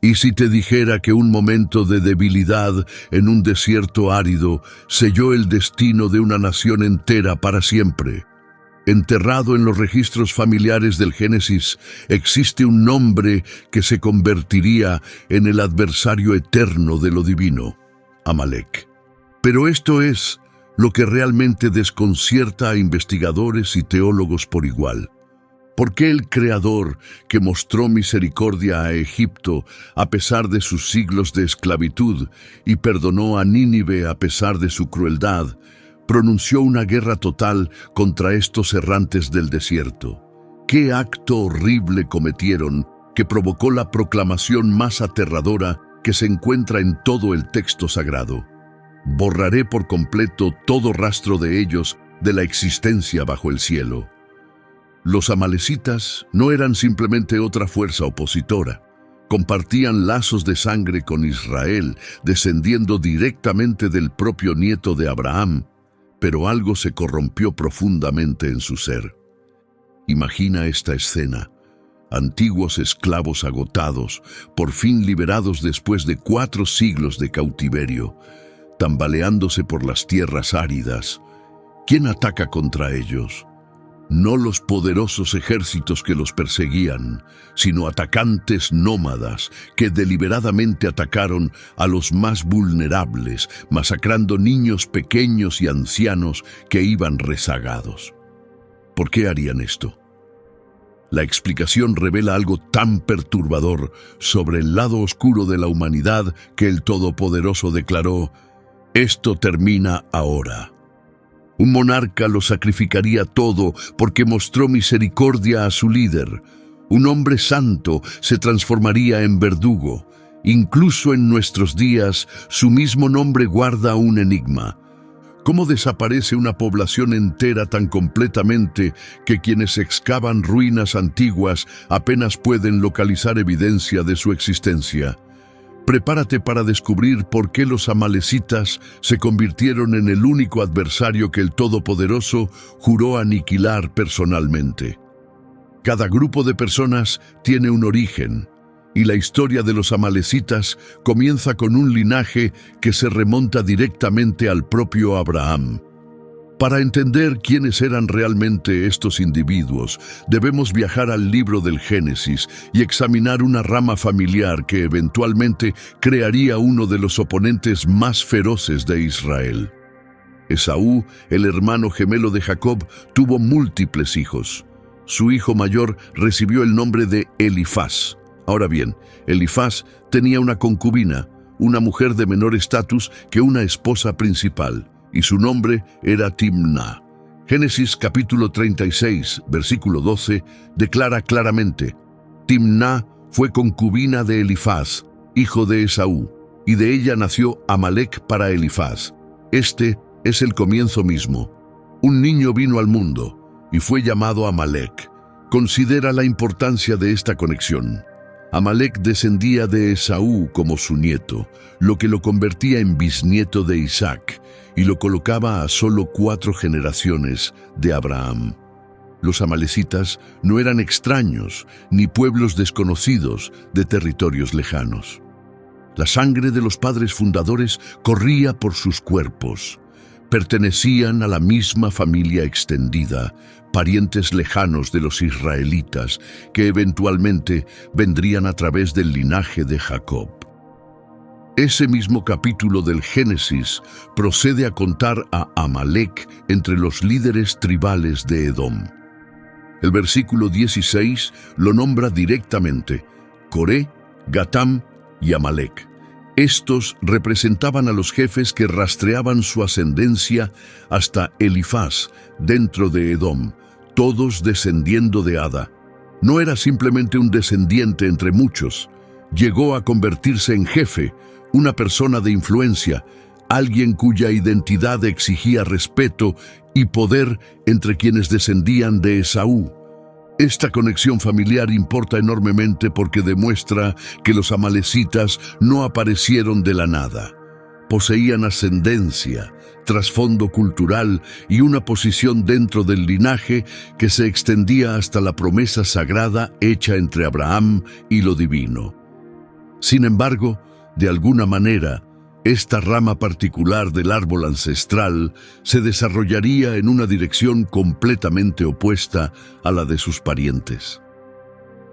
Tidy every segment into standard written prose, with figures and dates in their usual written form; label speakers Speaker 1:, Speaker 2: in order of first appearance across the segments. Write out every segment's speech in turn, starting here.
Speaker 1: ¿Y si te dijera que un momento de debilidad en un desierto árido selló el destino de una nación entera para siempre? Enterrado en los registros familiares del Génesis, existe un nombre que se convertiría en el adversario eterno de lo divino: Amalek. Pero esto es lo que realmente desconcierta a investigadores y teólogos por igual. ¿Por qué el Creador, que mostró misericordia a Egipto a pesar de sus siglos de esclavitud y perdonó a Nínive a pesar de su crueldad, pronunció una guerra total contra estos errantes del desierto? ¿Qué acto horrible cometieron que provocó la proclamación más aterradora que se encuentra en todo el texto sagrado? Borraré por completo todo rastro de ellos de la existencia bajo el cielo. Los amalecitas no eran simplemente otra fuerza opositora. Compartían lazos de sangre con Israel, descendiendo directamente del propio nieto de Abraham, pero algo se corrompió profundamente en su ser. Imagina esta escena: antiguos esclavos agotados, por fin liberados después de 4 siglos de cautiverio, tambaleándose por las tierras áridas. ¿Quién ataca contra ellos? No los poderosos ejércitos que los perseguían, sino atacantes nómadas que deliberadamente atacaron a los más vulnerables, masacrando niños pequeños y ancianos que iban rezagados. ¿Por qué harían esto? La explicación revela algo tan perturbador sobre el lado oscuro de la humanidad que el Todopoderoso declaró: «Esto termina ahora». Un monarca lo sacrificaría todo porque mostró misericordia a su líder. Un hombre santo se transformaría en verdugo. Incluso en nuestros días, su mismo nombre guarda un enigma. ¿Cómo desaparece una población entera tan completamente que quienes excavan ruinas antiguas apenas pueden localizar evidencia de su existencia? Prepárate para descubrir por qué los amalecitas se convirtieron en el único adversario que el Todopoderoso juró aniquilar personalmente. Cada grupo de personas tiene un origen, y la historia de los amalecitas comienza con un linaje que se remonta directamente al propio Abraham. Para entender quiénes eran realmente estos individuos, debemos viajar al libro del Génesis y examinar una rama familiar que eventualmente crearía uno de los oponentes más feroces de Israel. Esaú, el hermano gemelo de Jacob, tuvo múltiples hijos. Su hijo mayor recibió el nombre de Elifaz. Ahora bien, Elifaz tenía una concubina, una mujer de menor estatus que una esposa principal, y su nombre era Timna. Génesis capítulo 36, versículo 12, declara claramente: Timna fue concubina de Elifaz, hijo de Esaú, y de ella nació Amalek para Elifaz. Este es el comienzo mismo. Un niño vino al mundo y fue llamado Amalek. Considera la importancia de esta conexión. Amalek descendía de Esaú como su nieto, lo que lo convertía en bisnieto de Isaac y lo colocaba a solo 4 generaciones de Abraham. Los amalecitas no eran extraños ni pueblos desconocidos de territorios lejanos. La sangre de los padres fundadores corría por sus cuerpos. Pertenecían a la misma familia extendida, parientes lejanos de los israelitas, que eventualmente vendrían a través del linaje de Jacob. Ese mismo capítulo del Génesis procede a contar a Amalek entre los líderes tribales de Edom. El versículo 16 lo nombra directamente: Coré, Gatam y Amalek. Estos representaban a los jefes que rastreaban su ascendencia hasta Elifaz, dentro de Edom, todos descendiendo de Ada. No era simplemente un descendiente entre muchos. Llegó a convertirse en jefe, una persona de influencia, alguien cuya identidad exigía respeto y poder entre quienes descendían de Esaú. Esta conexión familiar importa enormemente porque demuestra que los amalecitas no aparecieron de la nada. Poseían ascendencia, trasfondo cultural y una posición dentro del linaje que se extendía hasta la promesa sagrada hecha entre Abraham y lo divino. Sin embargo, de alguna manera, esta rama particular del árbol ancestral se desarrollaría en una dirección completamente opuesta a la de sus parientes.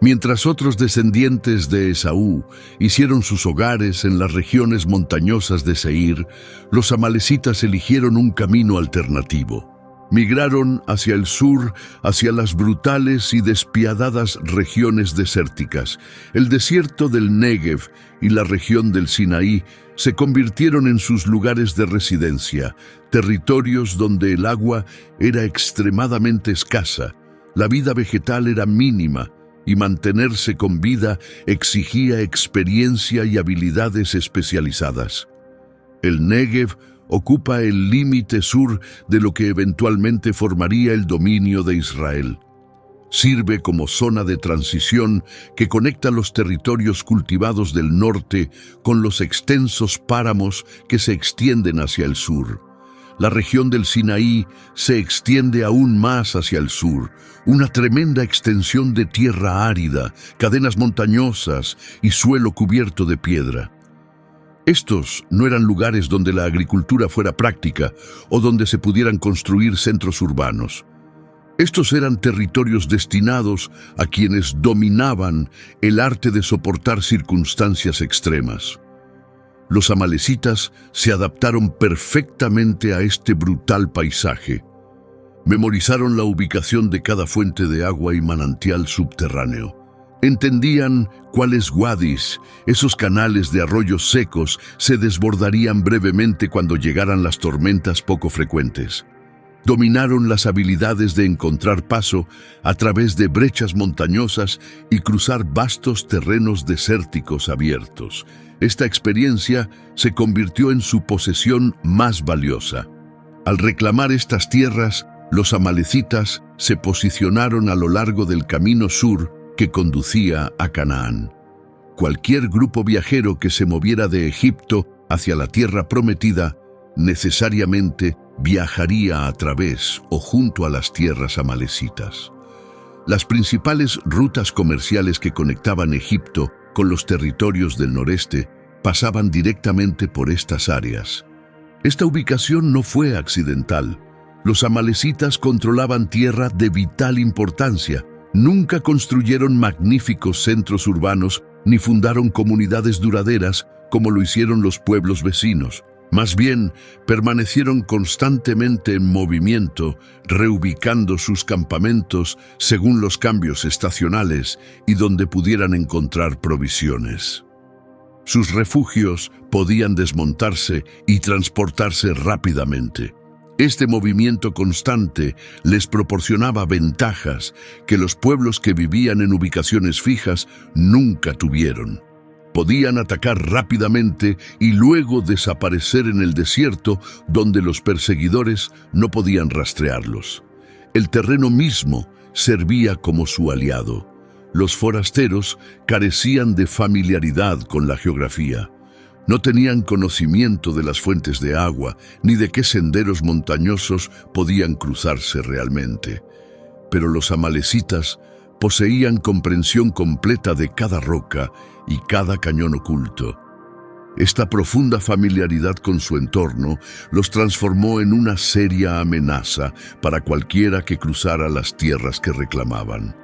Speaker 1: Mientras otros descendientes de Esaú hicieron sus hogares en las regiones montañosas de Seir, los amalecitas eligieron un camino alternativo. Migraron hacia el sur, hacia las brutales y despiadadas regiones desérticas. El desierto del Negev y la región del Sinaí se convirtieron en sus lugares de residencia, territorios donde el agua era extremadamente escasa, la vida vegetal era mínima, y mantenerse con vida exigía experiencia y habilidades especializadas. El Negev ocupa el límite sur de lo que eventualmente formaría el dominio de Israel. Sirve como zona de transición que conecta los territorios cultivados del norte con los extensos páramos que se extienden hacia el sur. La región del Sinaí se extiende aún más hacia el sur, una tremenda extensión de tierra árida, cadenas montañosas y suelo cubierto de piedra. Estos no eran lugares donde la agricultura fuera práctica o donde se pudieran construir centros urbanos. Estos eran territorios destinados a quienes dominaban el arte de soportar circunstancias extremas. Los amalecitas se adaptaron perfectamente a este brutal paisaje. Memorizaron la ubicación de cada fuente de agua y manantial subterráneo. Entendían cuáles wadis, esos canales de arroyos secos, se desbordarían brevemente cuando llegaran las tormentas poco frecuentes. Dominaron las habilidades de encontrar paso a través de brechas montañosas y cruzar vastos terrenos desérticos abiertos. Esta experiencia se convirtió en su posesión más valiosa. Al reclamar estas tierras, los amalecitas se posicionaron a lo largo del camino sur que conducía a Canaán. Cualquier grupo viajero que se moviera de Egipto hacia la tierra prometida necesariamente viajaría a través o junto a las tierras amalecitas. Las principales rutas comerciales que conectaban Egipto con los territorios del noreste pasaban directamente por estas áreas. Esta ubicación no fue accidental. Los amalecitas controlaban tierra de vital importancia. Nunca construyeron magníficos centros urbanos ni fundaron comunidades duraderas como lo hicieron los pueblos vecinos. Más bien, permanecieron constantemente en movimiento, reubicando sus campamentos según los cambios estacionales y donde pudieran encontrar provisiones. Sus refugios podían desmontarse y transportarse rápidamente. Este movimiento constante les proporcionaba ventajas que los pueblos que vivían en ubicaciones fijas nunca tuvieron. Podían atacar rápidamente y luego desaparecer en el desierto donde los perseguidores no podían rastrearlos. El terreno mismo servía como su aliado. Los forasteros carecían de familiaridad con la geografía. No tenían conocimiento de las fuentes de agua ni de qué senderos montañosos podían cruzarse realmente. Pero los amalecitas poseían comprensión completa de cada roca y cada cañón oculto. Esta profunda familiaridad con su entorno los transformó en una seria amenaza para cualquiera que cruzara las tierras que reclamaban.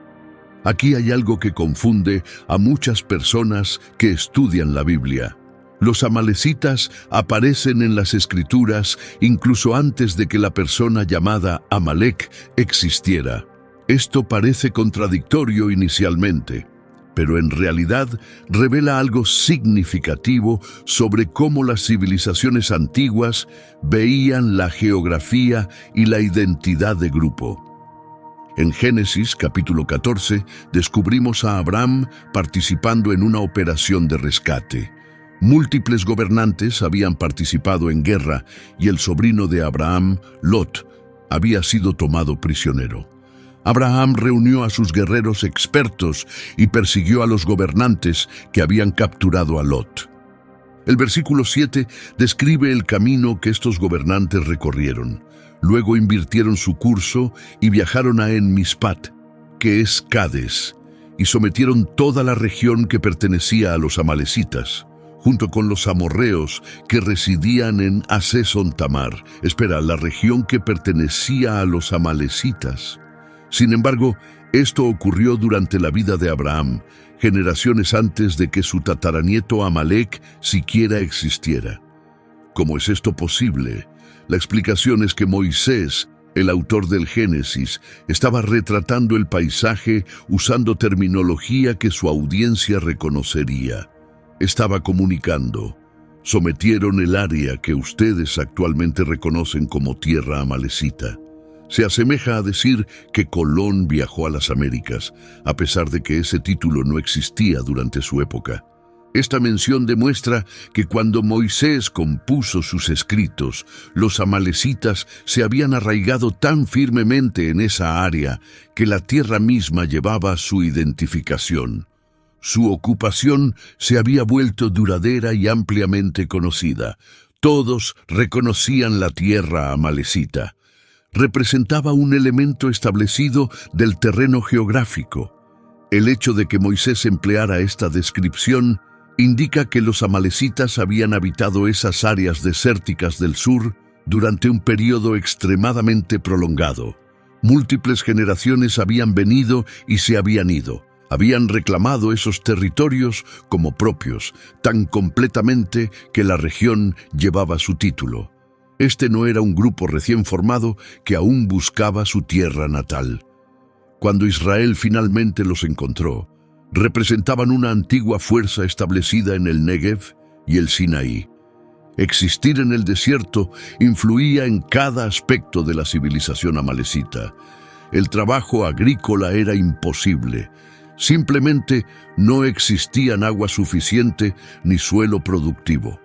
Speaker 1: Aquí hay algo que confunde a muchas personas que estudian la Biblia. Los amalecitas aparecen en las Escrituras incluso antes de que la persona llamada Amalek existiera. Esto parece contradictorio inicialmente, pero en realidad revela algo significativo sobre cómo las civilizaciones antiguas veían la geografía y la identidad de grupo. En Génesis capítulo 14 descubrimos a Abraham participando en una operación de rescate. Múltiples gobernantes habían participado en guerra y el sobrino de Abraham, Lot, había sido tomado prisionero. Abraham reunió a sus guerreros expertos y persiguió a los gobernantes que habían capturado a Lot. El versículo 7 describe el camino que estos gobernantes recorrieron. Luego invirtieron su curso y viajaron a En Mispat, que es Cades, y sometieron toda la región que pertenecía a los amalecitas, junto con los amorreos que residían en Hasezón Tamar. La región que pertenecía a los amalecitas. Sin embargo, esto ocurrió durante la vida de Abraham, generaciones antes de que su tataranieto Amalek siquiera existiera. ¿Cómo es esto posible? La explicación es que Moisés, el autor del Génesis, estaba retratando el paisaje usando terminología que su audiencia reconocería. Estaba comunicando: sometieron el área que ustedes actualmente reconocen como tierra amalecita. Se asemeja a decir que Colón viajó a las Américas, a pesar de que ese título no existía durante su época. Esta mención demuestra que cuando Moisés compuso sus escritos, los amalecitas se habían arraigado tan firmemente en esa área que la tierra misma llevaba su identificación. Su ocupación se había vuelto duradera y ampliamente conocida. Todos reconocían la tierra amalecita. Representaba un elemento establecido del terreno geográfico. El hecho de que Moisés empleara esta descripción indica que los amalecitas habían habitado esas áreas desérticas del sur durante un periodo extremadamente prolongado. Múltiples generaciones habían venido y se habían ido. Habían reclamado esos territorios como propios, tan completamente que la región llevaba su título. Este no era un grupo recién formado que aún buscaba su tierra natal. Cuando Israel finalmente los encontró, representaban una antigua fuerza establecida en el Negev y el Sinaí. Existir en el desierto influía en cada aspecto de la civilización amalecita. El trabajo agrícola era imposible. Simplemente no existían agua suficiente ni suelo productivo.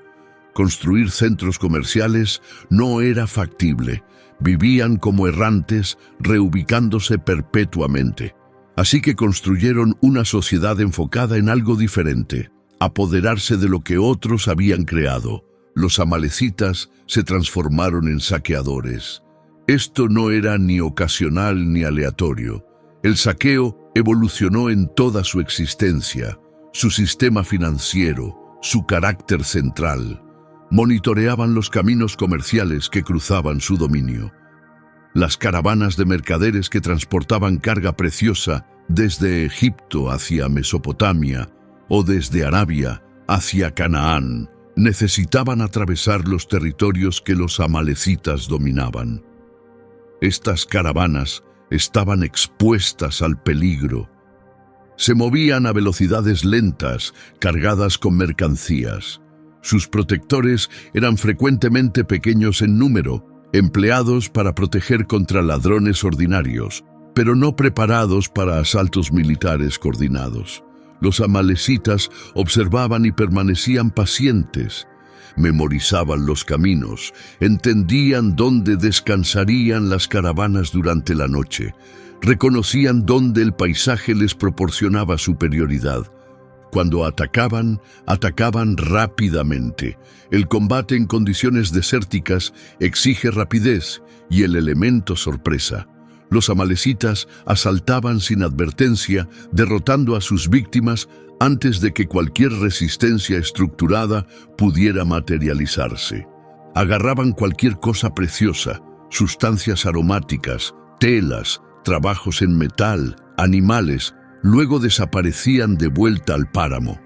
Speaker 1: Construir centros comerciales no era factible. Vivían como errantes, reubicándose perpetuamente. Así que construyeron una sociedad enfocada en algo diferente: apoderarse de lo que otros habían creado. Los amalecitas se transformaron en saqueadores. Esto no era ni ocasional ni aleatorio. El saqueo evolucionó en toda su existencia, su sistema financiero, su carácter central. Monitoreaban los caminos comerciales que cruzaban su dominio. Las caravanas de mercaderes que transportaban carga preciosa desde Egipto hacia Mesopotamia o desde Arabia hacia Canaán necesitaban atravesar los territorios que los amalecitas dominaban. Estas caravanas estaban expuestas al peligro. Se movían a velocidades lentas, cargadas con mercancías. Sus protectores eran frecuentemente pequeños en número, empleados para proteger contra ladrones ordinarios, pero no preparados para asaltos militares coordinados. Los amalecitas observaban y permanecían pacientes. Memorizaban los caminos, entendían dónde descansarían las caravanas durante la noche, reconocían dónde el paisaje les proporcionaba superioridad. Cuando atacaban, atacaban rápidamente. El combate en condiciones desérticas exige rapidez y el elemento sorpresa. Los amalecitas asaltaban sin advertencia, derrotando a sus víctimas antes de que cualquier resistencia estructurada pudiera materializarse. Agarraban cualquier cosa preciosa, sustancias aromáticas, telas, trabajos en metal, animales. Luego desaparecían de vuelta al páramo.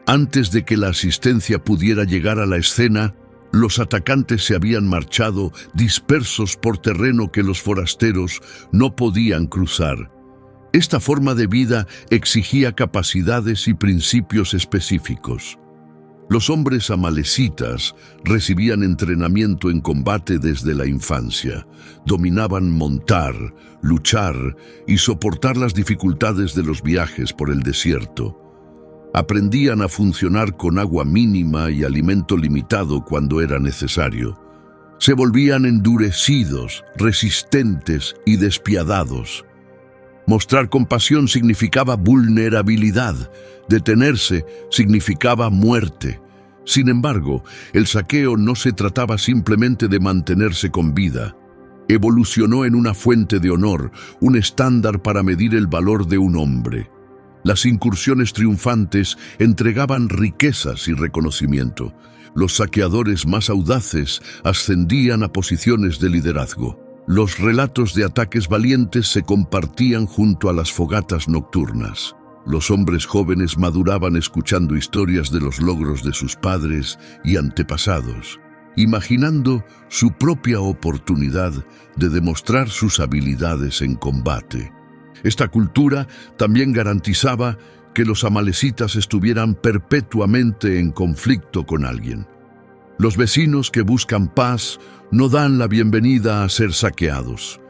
Speaker 1: Antes de que la asistencia pudiera llegar a la escena, los atacantes se habían marchado, dispersos por terreno que los forasteros no podían cruzar. Esta forma de vida exigía capacidades y principios específicos. Los hombres amalecitas recibían entrenamiento en combate desde la infancia. Dominaban montar, luchar y soportar las dificultades de los viajes por el desierto. Aprendían a funcionar con agua mínima y alimento limitado cuando era necesario. Se volvían endurecidos, resistentes y despiadados. Mostrar compasión significaba vulnerabilidad. Detenerse significaba muerte. Sin embargo, el saqueo no se trataba simplemente de mantenerse con vida. Evolucionó en una fuente de honor, un estándar para medir el valor de un hombre. Las incursiones triunfantes entregaban riquezas y reconocimiento. Los saqueadores más audaces ascendían a posiciones de liderazgo. Los relatos de ataques valientes se compartían junto a las fogatas nocturnas. Los hombres jóvenes maduraban escuchando historias de los logros de sus padres y antepasados, imaginando su propia oportunidad de demostrar sus habilidades en combate. Esta cultura también garantizaba que los amalecitas estuvieran perpetuamente en conflicto con alguien. Los vecinos que buscan paz no dan la bienvenida a ser saqueados.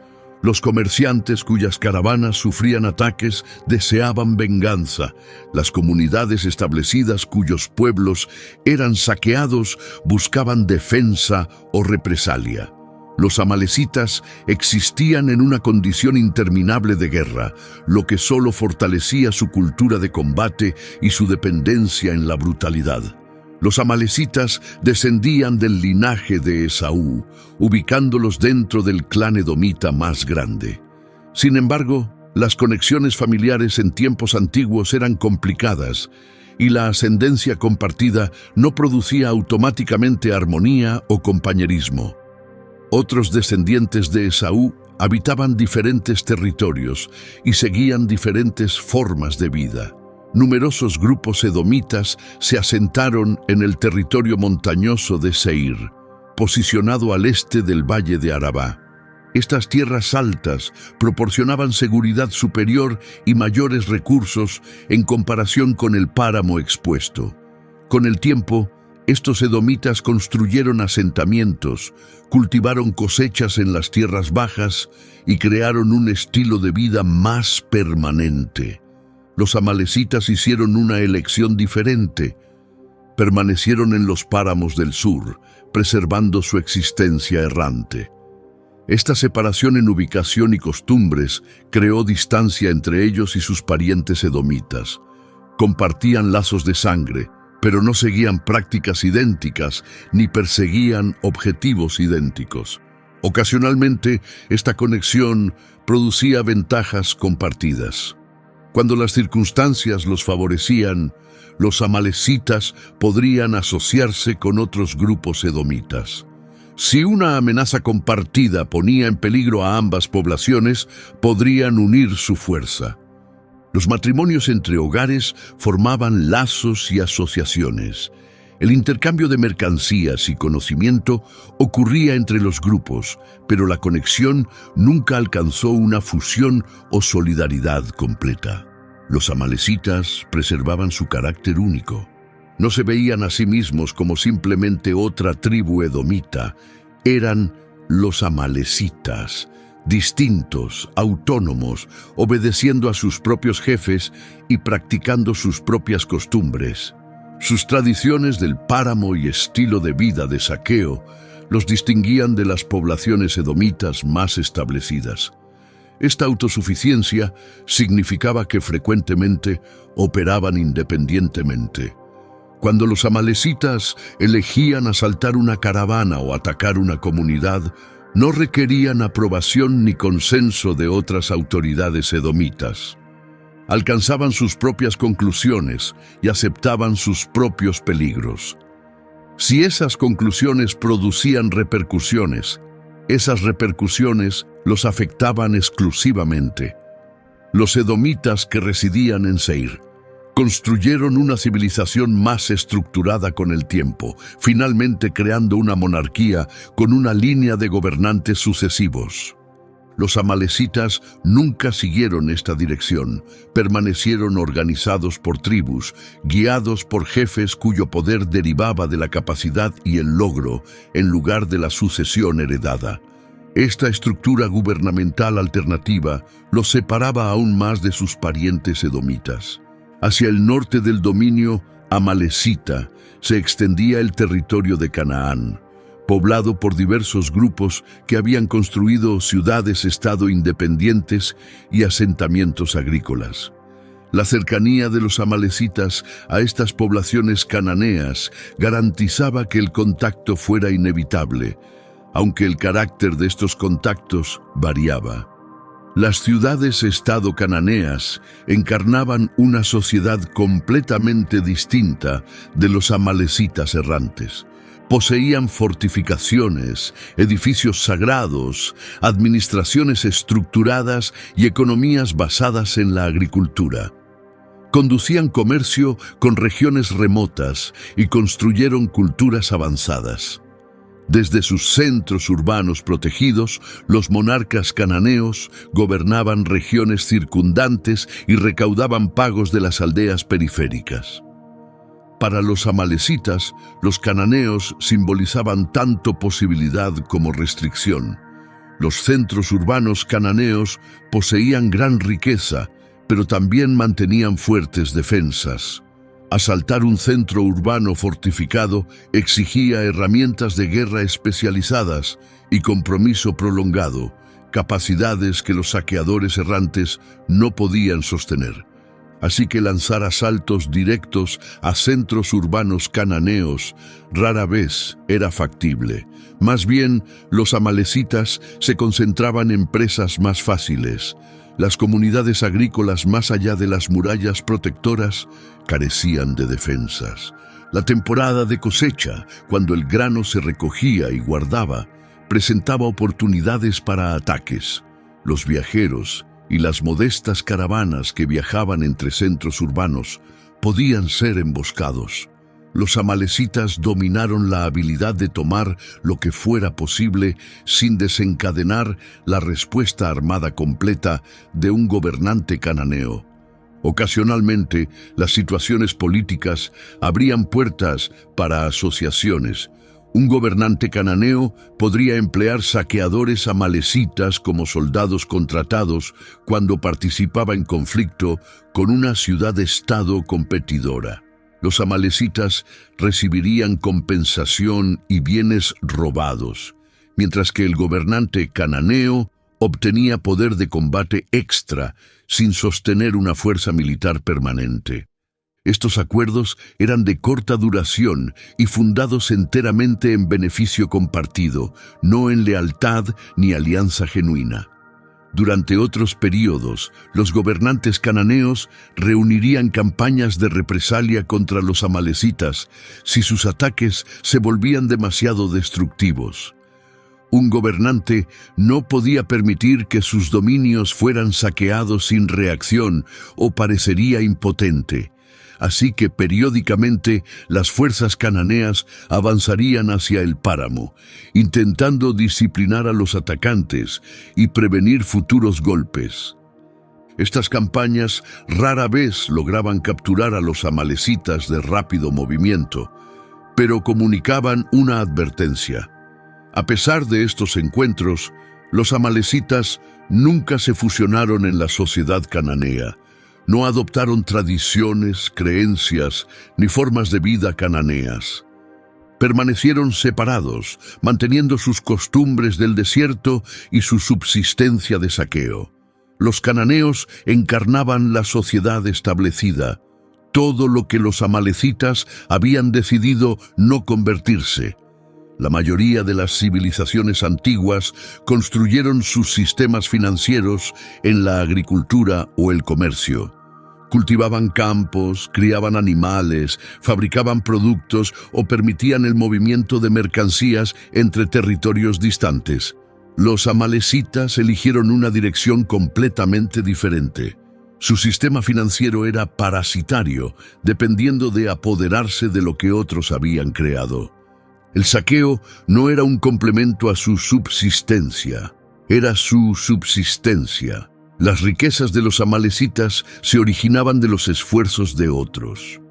Speaker 1: Los comerciantes cuyas caravanas sufrían ataques deseaban venganza. Las comunidades establecidas cuyos pueblos eran saqueados buscaban defensa o represalia. Los amalecitas existían en una condición interminable de guerra, lo que solo fortalecía su cultura de combate y su dependencia en la brutalidad. Los amalecitas descendían del linaje de Esaú, ubicándolos dentro del clan edomita más grande. Sin embargo, las conexiones familiares en tiempos antiguos eran complicadas y la ascendencia compartida no producía automáticamente armonía o compañerismo. Otros descendientes de Esaú habitaban diferentes territorios y seguían diferentes formas de vida. Numerosos grupos edomitas se asentaron en el territorio montañoso de Seir, posicionado al este del valle de Arabá. Estas tierras altas proporcionaban seguridad superior y mayores recursos en comparación con el páramo expuesto. Con el tiempo, estos edomitas construyeron asentamientos, cultivaron cosechas en las tierras bajas y crearon un estilo de vida más permanente. Los amalecitas hicieron una elección diferente. Permanecieron en los páramos del sur, preservando su existencia errante. Esta separación en ubicación y costumbres creó distancia entre ellos y sus parientes edomitas. Compartían lazos de sangre, pero no seguían prácticas idénticas ni perseguían objetivos idénticos. Ocasionalmente, esta conexión producía ventajas compartidas. Cuando las circunstancias los favorecían, los amalecitas podrían asociarse con otros grupos edomitas. Si una amenaza compartida ponía en peligro a ambas poblaciones, podrían unir su fuerza. Los matrimonios entre hogares formaban lazos y asociaciones. El intercambio de mercancías y conocimiento ocurría entre los grupos, pero la conexión nunca alcanzó una fusión o solidaridad completa. Los amalecitas preservaban su carácter único. No se veían a sí mismos como simplemente otra tribu edomita. Eran los amalecitas, distintos, autónomos, obedeciendo a sus propios jefes y practicando sus propias costumbres. Sus tradiciones del páramo y estilo de vida de saqueo los distinguían de las poblaciones edomitas más establecidas. Esta autosuficiencia significaba que frecuentemente operaban independientemente. Cuando los amalecitas elegían asaltar una caravana o atacar una comunidad, no requerían aprobación ni consenso de otras autoridades edomitas. Alcanzaban sus propias conclusiones y aceptaban sus propios peligros. Si esas conclusiones producían repercusiones, esas repercusiones los afectaban exclusivamente. Los edomitas que residían en Seir construyeron una civilización más estructurada con el tiempo, finalmente creando una monarquía con una línea de gobernantes sucesivos. Los amalecitas nunca siguieron esta dirección, permanecieron organizados por tribus, guiados por jefes cuyo poder derivaba de la capacidad y el logro, en lugar de la sucesión heredada. Esta estructura gubernamental alternativa los separaba aún más de sus parientes edomitas. Hacia el norte del dominio amalecita se extendía el territorio de Canaán, poblado por diversos grupos que habían construido ciudades-estado independientes y asentamientos agrícolas. La cercanía de los amalecitas a estas poblaciones cananeas garantizaba que el contacto fuera inevitable, aunque el carácter de estos contactos variaba. Las ciudades-estado cananeas encarnaban una sociedad completamente distinta de los amalecitas errantes. Poseían fortificaciones, edificios sagrados, administraciones estructuradas y economías basadas en la agricultura. Conducían comercio con regiones remotas y construyeron culturas avanzadas. Desde sus centros urbanos protegidos, los monarcas cananeos gobernaban regiones circundantes y recaudaban pagos de las aldeas periféricas. Para los amalecitas, los cananeos simbolizaban tanto posibilidad como restricción. Los centros urbanos cananeos poseían gran riqueza, pero también mantenían fuertes defensas. Asaltar un centro urbano fortificado exigía herramientas de guerra especializadas y compromiso prolongado, capacidades que los saqueadores errantes no podían sostener. Así que lanzar asaltos directos a centros urbanos cananeos rara vez era factible. Más bien, los amalecitas se concentraban en presas más fáciles. Las comunidades agrícolas más allá de las murallas protectoras carecían de defensas. La temporada de cosecha, cuando el grano se recogía y guardaba, presentaba oportunidades para ataques. Los viajeros y las modestas caravanas que viajaban entre centros urbanos podían ser emboscados. Los amalecitas dominaron la habilidad de tomar lo que fuera posible sin desencadenar la respuesta armada completa de un gobernante cananeo. Ocasionalmente, las situaciones políticas abrían puertas para asociaciones. Un gobernante cananeo podría emplear saqueadores amalecitas como soldados contratados cuando participaba en conflicto con una ciudad-estado competidora. Los amalecitas recibirían compensación y bienes robados, mientras que el gobernante cananeo obtenía poder de combate extra sin sostener una fuerza militar permanente. Estos acuerdos eran de corta duración y fundados enteramente en beneficio compartido, no en lealtad ni alianza genuina. Durante otros períodos, los gobernantes cananeos reunirían campañas de represalia contra los amalecitas si sus ataques se volvían demasiado destructivos. Un gobernante no podía permitir que sus dominios fueran saqueados sin reacción o parecería impotente. Así que periódicamente las fuerzas cananeas avanzarían hacia el páramo, intentando disciplinar a los atacantes y prevenir futuros golpes. Estas campañas rara vez lograban capturar a los amalecitas de rápido movimiento, pero comunicaban una advertencia. A pesar de estos encuentros, los amalecitas nunca se fusionaron en la sociedad cananea. No adoptaron tradiciones, creencias ni formas de vida cananeas. Permanecieron separados, manteniendo sus costumbres del desierto y su subsistencia de saqueo. Los cananeos encarnaban la sociedad establecida, todo lo que los amalecitas habían decidido no convertirse. La mayoría de las civilizaciones antiguas construyeron sus sistemas financieros en la agricultura o el comercio. Cultivaban campos, criaban animales, fabricaban productos o permitían el movimiento de mercancías entre territorios distantes. Los amalecitas eligieron una dirección completamente diferente. Su sistema financiero era parasitario, dependiendo de apoderarse de lo que otros habían creado. El saqueo no era un complemento a su subsistencia, era su subsistencia. Las riquezas de los amalecitas se originaban de los esfuerzos de otros.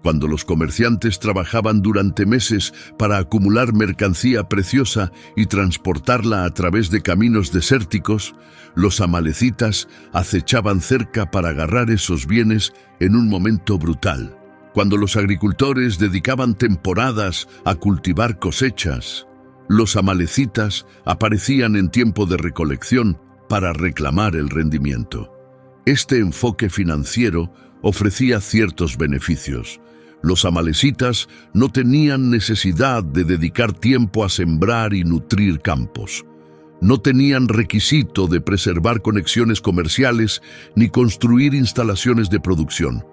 Speaker 1: Cuando los comerciantes trabajaban durante meses para acumular mercancía preciosa y transportarla a través de caminos desérticos, los amalecitas acechaban cerca para agarrar esos bienes en un momento brutal. Cuando los agricultores dedicaban temporadas a cultivar cosechas, los amalecitas aparecían en tiempo de recolección para reclamar el rendimiento. Este enfoque financiero ofrecía ciertos beneficios. Los amalecitas no tenían necesidad de dedicar tiempo a sembrar y nutrir campos. No tenían requisito de preservar conexiones comerciales ni construir instalaciones de producción.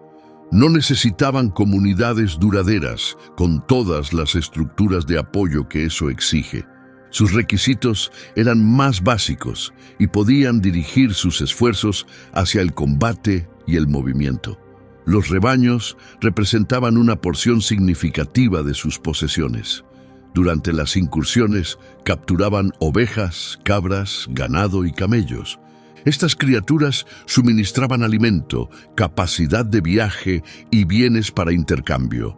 Speaker 1: No necesitaban comunidades duraderas, con todas las estructuras de apoyo que eso exige. Sus requisitos eran más básicos y podían dirigir sus esfuerzos hacia el combate y el movimiento. Los rebaños representaban una porción significativa de sus posesiones. Durante las incursiones capturaban ovejas, cabras, ganado y camellos. Estas criaturas suministraban alimento, capacidad de viaje y bienes para intercambio.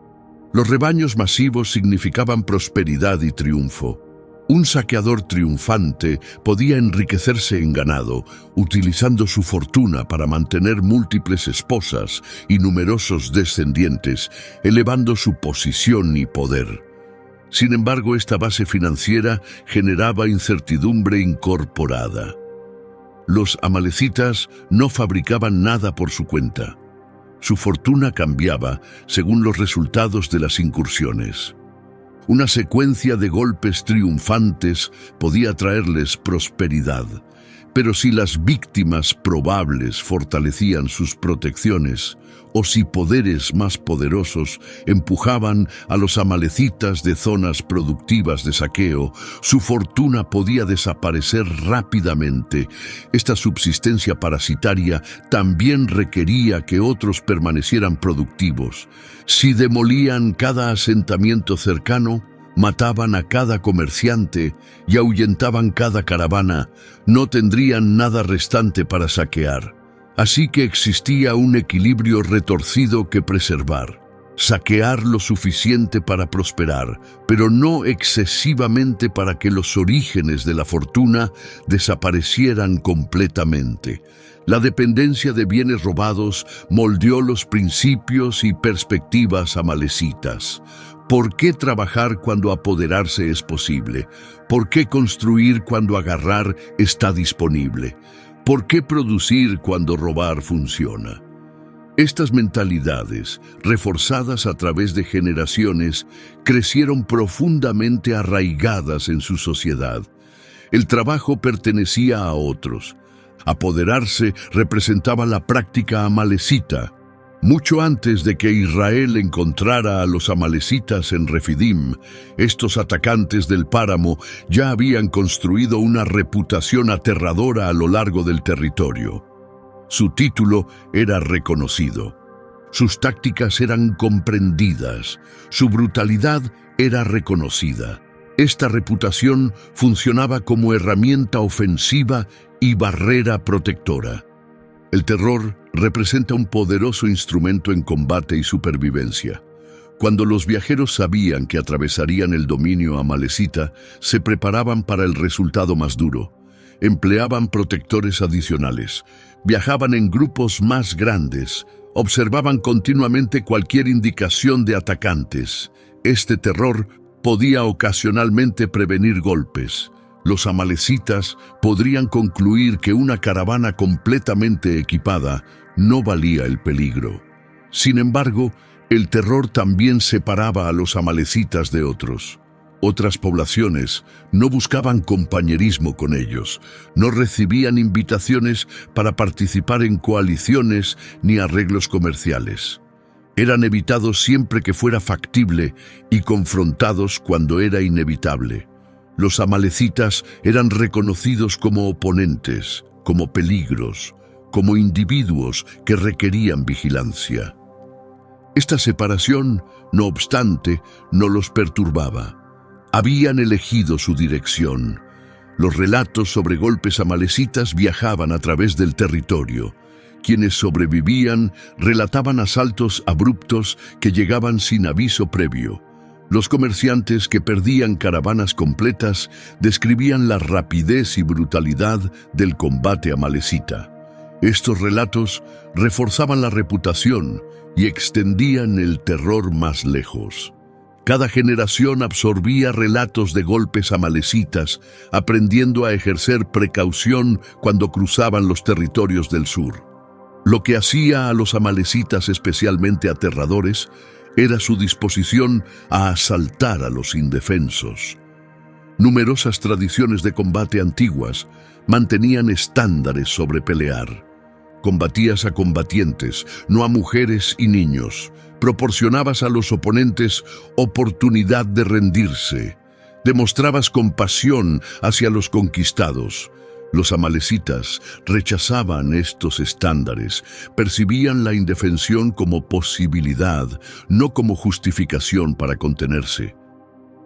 Speaker 1: Los rebaños masivos significaban prosperidad y triunfo. Un saqueador triunfante podía enriquecerse en ganado, utilizando su fortuna para mantener múltiples esposas y numerosos descendientes, elevando su posición y poder. Sin embargo, esta base financiera generaba incertidumbre incorporada. Los amalecitas no fabricaban nada por su cuenta. Su fortuna cambiaba según los resultados de las incursiones. Una secuencia de golpes triunfantes podía traerles prosperidad, pero si las víctimas probables fortalecían sus protecciones, o si poderes más poderosos empujaban a los amalecitas de zonas productivas de saqueo, su fortuna podía desaparecer rápidamente. Esta subsistencia parasitaria también requería que otros permanecieran productivos. Si demolían cada asentamiento cercano, mataban a cada comerciante y ahuyentaban cada caravana, no tendrían nada restante para saquear. Así que existía un equilibrio retorcido que preservar. Saquear lo suficiente para prosperar, pero no excesivamente para que los orígenes de la fortuna desaparecieran completamente. La dependencia de bienes robados moldeó los principios y perspectivas amalecitas. ¿Por qué trabajar cuando apoderarse es posible? ¿Por qué construir cuando agarrar está disponible? ¿Por qué producir cuando robar funciona? Estas mentalidades, reforzadas a través de generaciones, crecieron profundamente arraigadas en su sociedad. El trabajo pertenecía a otros. Apoderarse representaba la práctica amalecita. Mucho antes de que Israel encontrara a los amalecitas en Refidim, estos atacantes del páramo ya habían construido una reputación aterradora a lo largo del territorio. Su título era reconocido. Sus tácticas eran comprendidas. Su brutalidad era reconocida. Esta reputación funcionaba como herramienta ofensiva y barrera protectora. El terror representa un poderoso instrumento en combate y supervivencia. Cuando los viajeros sabían que atravesarían el dominio amalecita, se preparaban para el resultado más duro. Empleaban protectores adicionales, viajaban en grupos más grandes, observaban continuamente cualquier indicación de atacantes. Este terror podía ocasionalmente prevenir golpes. Los amalecitas podrían concluir que una caravana completamente equipada no valía el peligro. Sin embargo, el terror también separaba a los amalecitas de otros. Otras poblaciones no buscaban compañerismo con ellos, no recibían invitaciones para participar en coaliciones ni arreglos comerciales. Eran evitados siempre que fuera factible y confrontados cuando era inevitable. Los amalecitas eran reconocidos como oponentes, como peligros, como individuos que requerían vigilancia. Esta separación, no obstante, no los perturbaba. Habían elegido su dirección. Los relatos sobre golpes amalecitas viajaban a través del territorio. Quienes sobrevivían relataban asaltos abruptos que llegaban sin aviso previo. Los comerciantes que perdían caravanas completas describían la rapidez y brutalidad del combate amalecita. Estos relatos reforzaban la reputación y extendían el terror más lejos. Cada generación absorbía relatos de golpes amalecitas, aprendiendo a ejercer precaución cuando cruzaban los territorios del sur. Lo que hacía a los amalecitas especialmente aterradores era su disposición a asaltar a los indefensos. Numerosas tradiciones de combate antiguas mantenían estándares sobre pelear. Combatías a combatientes, no a mujeres y niños. Proporcionabas a los oponentes oportunidad de rendirse. Demostrabas compasión hacia los conquistados. Los amalecitas rechazaban estos estándares, percibían la indefensión como posibilidad, no como justificación para contenerse.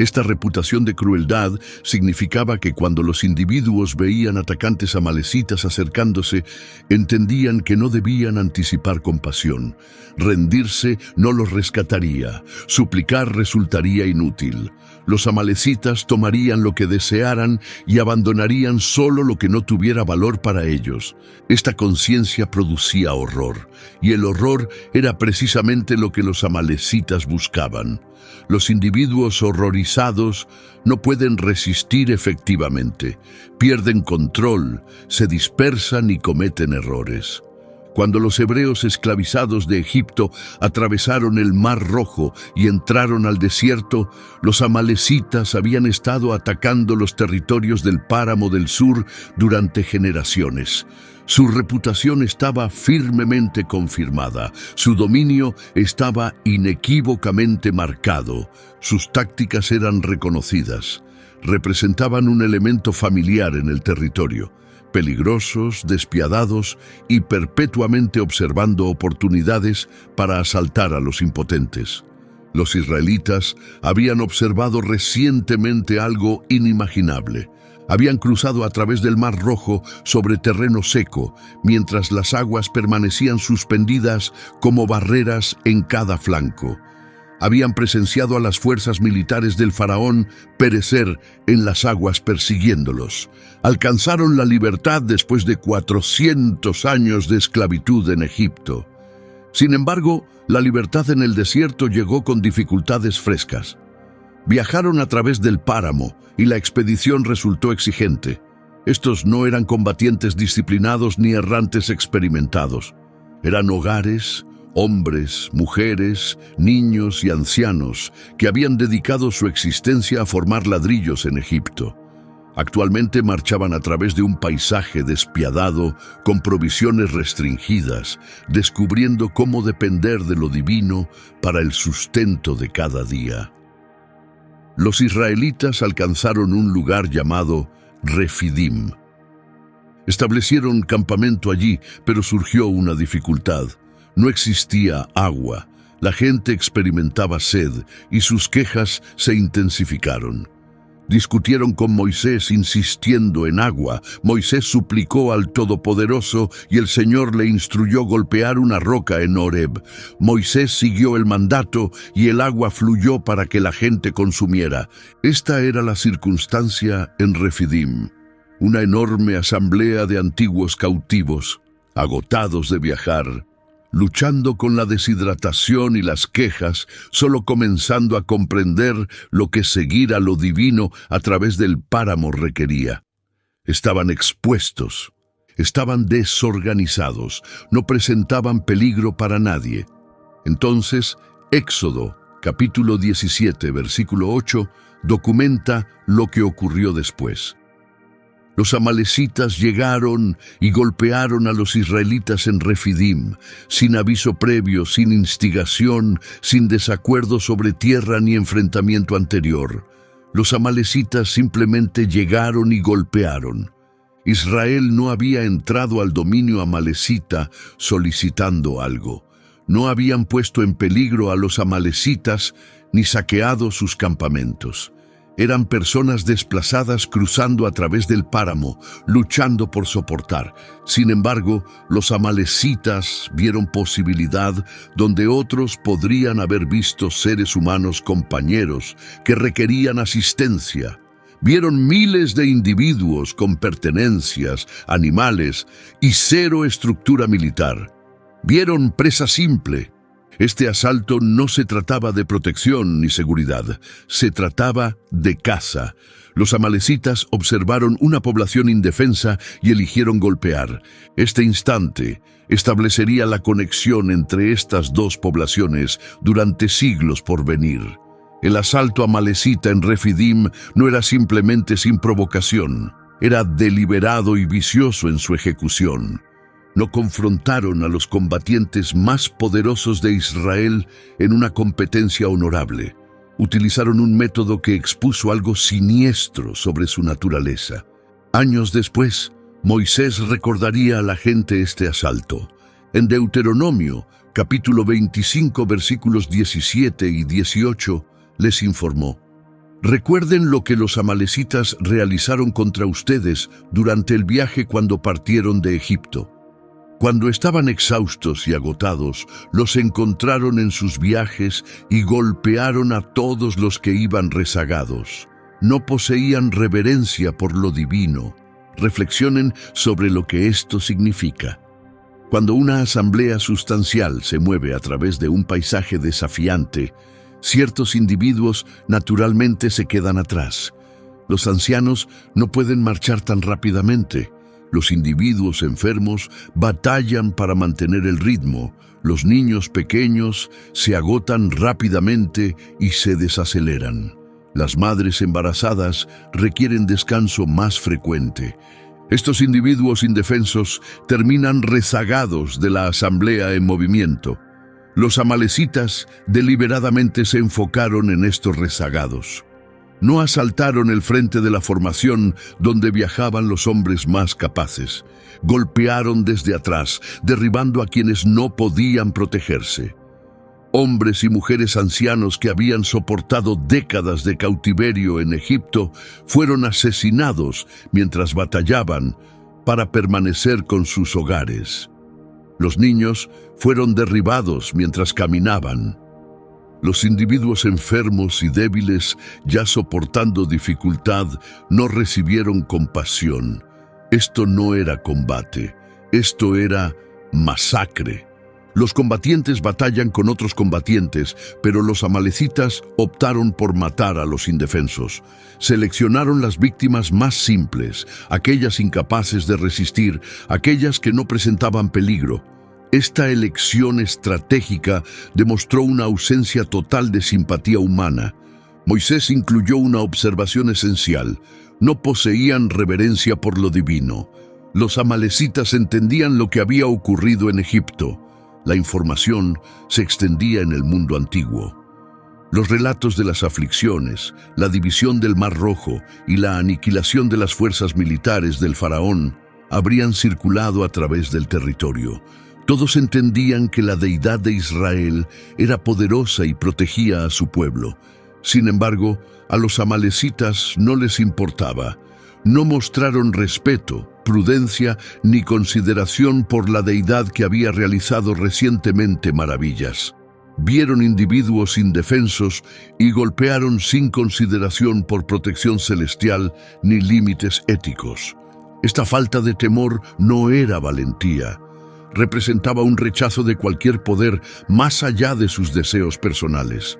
Speaker 1: Esta reputación de crueldad significaba que cuando los individuos veían atacantes amalecitas acercándose, entendían que no debían anticipar compasión. Rendirse no los rescataría, suplicar resultaría inútil. Los amalecitas tomarían lo que desearan y abandonarían solo lo que no tuviera valor para ellos. Esta conciencia producía horror, y el horror era precisamente lo que los amalecitas buscaban. Los individuos horrorizados no pueden resistir efectivamente, pierden control, se dispersan y cometen errores. Cuando los hebreos esclavizados de Egipto atravesaron el Mar Rojo y entraron al desierto, los amalecitas habían estado atacando los territorios del Páramo del Sur durante generaciones. Su reputación estaba firmemente confirmada, su dominio estaba inequívocamente marcado, sus tácticas eran reconocidas, representaban un elemento familiar en el territorio. Peligrosos, despiadados y perpetuamente observando oportunidades para asaltar a los impotentes. Los israelitas habían observado recientemente algo inimaginable. Habían cruzado a través del Mar Rojo sobre terreno seco, mientras las aguas permanecían suspendidas como barreras en cada flanco. Habían presenciado a las fuerzas militares del faraón perecer en las aguas persiguiéndolos. Alcanzaron la libertad después de 400 años de esclavitud en Egipto. Sin embargo, la libertad en el desierto llegó con dificultades frescas. Viajaron a través del páramo y la expedición resultó exigente. Estos no eran combatientes disciplinados ni errantes experimentados. Eran hogares, hombres, mujeres, niños y ancianos que habían dedicado su existencia a formar ladrillos en Egipto. Actualmente marchaban a través de un paisaje despiadado con provisiones restringidas, descubriendo cómo depender de lo divino para el sustento de cada día. Los israelitas alcanzaron un lugar llamado Refidim. Establecieron campamento allí, pero surgió una dificultad. No existía agua, la gente experimentaba sed y sus quejas se intensificaron. Discutieron con Moisés insistiendo en agua. Moisés suplicó al Todopoderoso y el Señor le instruyó golpear una roca en Horeb. Moisés siguió el mandato y el agua fluyó para que la gente consumiera. Esta era la circunstancia en Refidim, una enorme asamblea de antiguos cautivos, agotados de viajar, luchando con la deshidratación y las quejas, solo comenzando a comprender lo que seguir a lo divino a través del páramo requería. Estaban expuestos, estaban desorganizados, no presentaban peligro para nadie. Entonces, Éxodo, capítulo 17, versículo 8, documenta lo que ocurrió después. Los amalecitas llegaron y golpearon a los israelitas en Refidim, sin aviso previo, sin instigación, sin desacuerdo sobre tierra ni enfrentamiento anterior. Los amalecitas simplemente llegaron y golpearon. Israel no había entrado al dominio amalecita solicitando algo. No habían puesto en peligro a los amalecitas ni saqueado sus campamentos. Eran personas desplazadas cruzando a través del páramo, luchando por soportar. Sin embargo, los amalecitas vieron posibilidad donde otros podrían haber visto seres humanos compañeros que requerían asistencia. Vieron miles de individuos con pertenencias, animales y cero estructura militar. Vieron presa simple. Este asalto no se trataba de protección ni seguridad, se trataba de caza. Los amalecitas observaron una población indefensa y eligieron golpear. Este instante establecería la conexión entre estas dos poblaciones durante siglos por venir. El asalto amalecita en Refidim no era simplemente sin provocación, era deliberado y vicioso en su ejecución. No confrontaron a los combatientes más poderosos de Israel en una competencia honorable. Utilizaron un método que expuso algo siniestro sobre su naturaleza. Años después, Moisés recordaría a la gente este asalto. En Deuteronomio, capítulo 25, versículos 17 y 18, les informó: «Recuerden lo que los amalecitas realizaron contra ustedes durante el viaje cuando partieron de Egipto. Cuando estaban exhaustos y agotados, los encontraron en sus viajes y golpearon a todos los que iban rezagados. No poseían reverencia por lo divino». Reflexionen sobre lo que esto significa. Cuando una asamblea sustancial se mueve a través de un paisaje desafiante, ciertos individuos naturalmente se quedan atrás. Los ancianos no pueden marchar tan rápidamente. Los individuos enfermos batallan para mantener el ritmo. Los niños pequeños se agotan rápidamente y se desaceleran. Las madres embarazadas requieren descanso más frecuente. Estos individuos indefensos terminan rezagados de la asamblea en movimiento. Los amalecitas deliberadamente se enfocaron en estos rezagados. No asaltaron el frente de la formación donde viajaban los hombres más capaces. Golpearon desde atrás, derribando a quienes no podían protegerse. Hombres y mujeres ancianos que habían soportado décadas de cautiverio en Egipto fueron asesinados mientras batallaban para permanecer con sus hogares. Los niños fueron derribados mientras caminaban. Los individuos enfermos y débiles, ya soportando dificultad, no recibieron compasión. Esto no era combate, esto era masacre. Los combatientes batallan con otros combatientes, pero los amalecitas optaron por matar a los indefensos. Seleccionaron las víctimas más simples, aquellas incapaces de resistir, aquellas que no presentaban peligro. Esta elección estratégica demostró una ausencia total de simpatía humana. Moisés incluyó una observación esencial: no poseían reverencia por lo divino. Los amalecitas entendían lo que había ocurrido en Egipto. La información se extendía en el mundo antiguo. Los relatos de las aflicciones, la división del Mar Rojo y la aniquilación de las fuerzas militares del faraón habrían circulado a través del territorio. Todos entendían que la deidad de Israel era poderosa y protegía a su pueblo. Sin embargo, a los amalecitas no les importaba. No mostraron respeto, prudencia ni consideración por la deidad que había realizado recientemente maravillas. Vieron individuos indefensos y golpearon sin consideración por protección celestial ni límites éticos. Esta falta de temor no era valentía. Representaba un rechazo de cualquier poder más allá de sus deseos personales.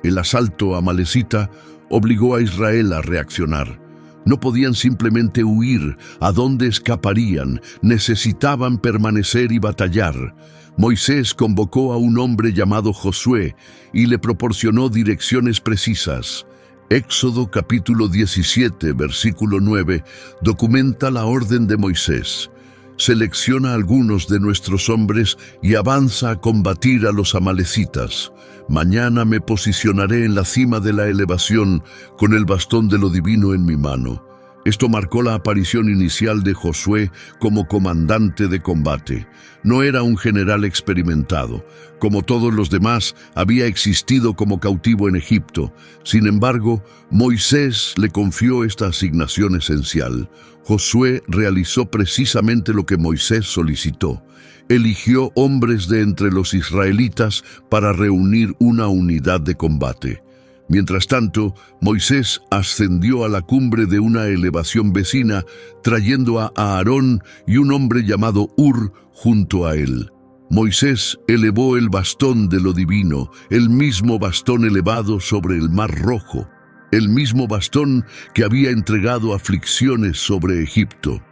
Speaker 1: El asalto amalecita obligó a Israel a reaccionar. No podían simplemente huir. ¿A dónde escaparían? Necesitaban permanecer y batallar. Moisés convocó a un hombre llamado Josué y le proporcionó direcciones precisas. Éxodo capítulo 17, versículo 9, documenta la orden de Moisés. Selecciona a algunos de nuestros hombres y avanza a combatir a los amalecitas. Mañana me posicionaré en la cima de la elevación con el bastón de lo divino en mi mano. Esto marcó la aparición inicial de Josué como comandante de combate. No era un general experimentado. Como todos los demás, había existido como cautivo en Egipto. Sin embargo, Moisés le confió esta asignación esencial. Josué realizó precisamente lo que Moisés solicitó. Eligió hombres de entre los israelitas para reunir una unidad de combate. Mientras tanto, Moisés ascendió a la cumbre de una elevación vecina, trayendo a Aarón y un hombre llamado Hur junto a él. Moisés elevó el bastón de lo divino, el mismo bastón elevado sobre el Mar Rojo, el mismo bastón que había entregado aflicciones sobre Egipto.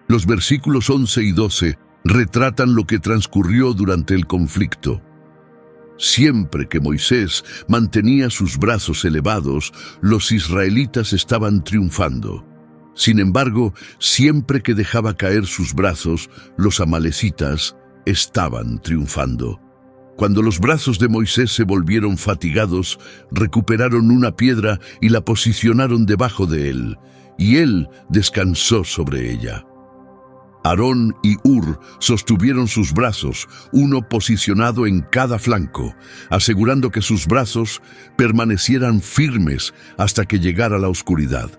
Speaker 1: Los versículos 11 y 12 retratan lo que transcurrió durante el conflicto. Siempre que Moisés mantenía sus brazos elevados, los israelitas estaban triunfando. Sin embargo, siempre que dejaba caer sus brazos, los amalecitas estaban triunfando. Cuando los brazos de Moisés se volvieron fatigados, recuperaron una piedra y la posicionaron debajo de él, y él descansó sobre ella. Aarón y Hur sostuvieron sus brazos, uno posicionado en cada flanco, asegurando que sus brazos permanecieran firmes hasta que llegara la oscuridad.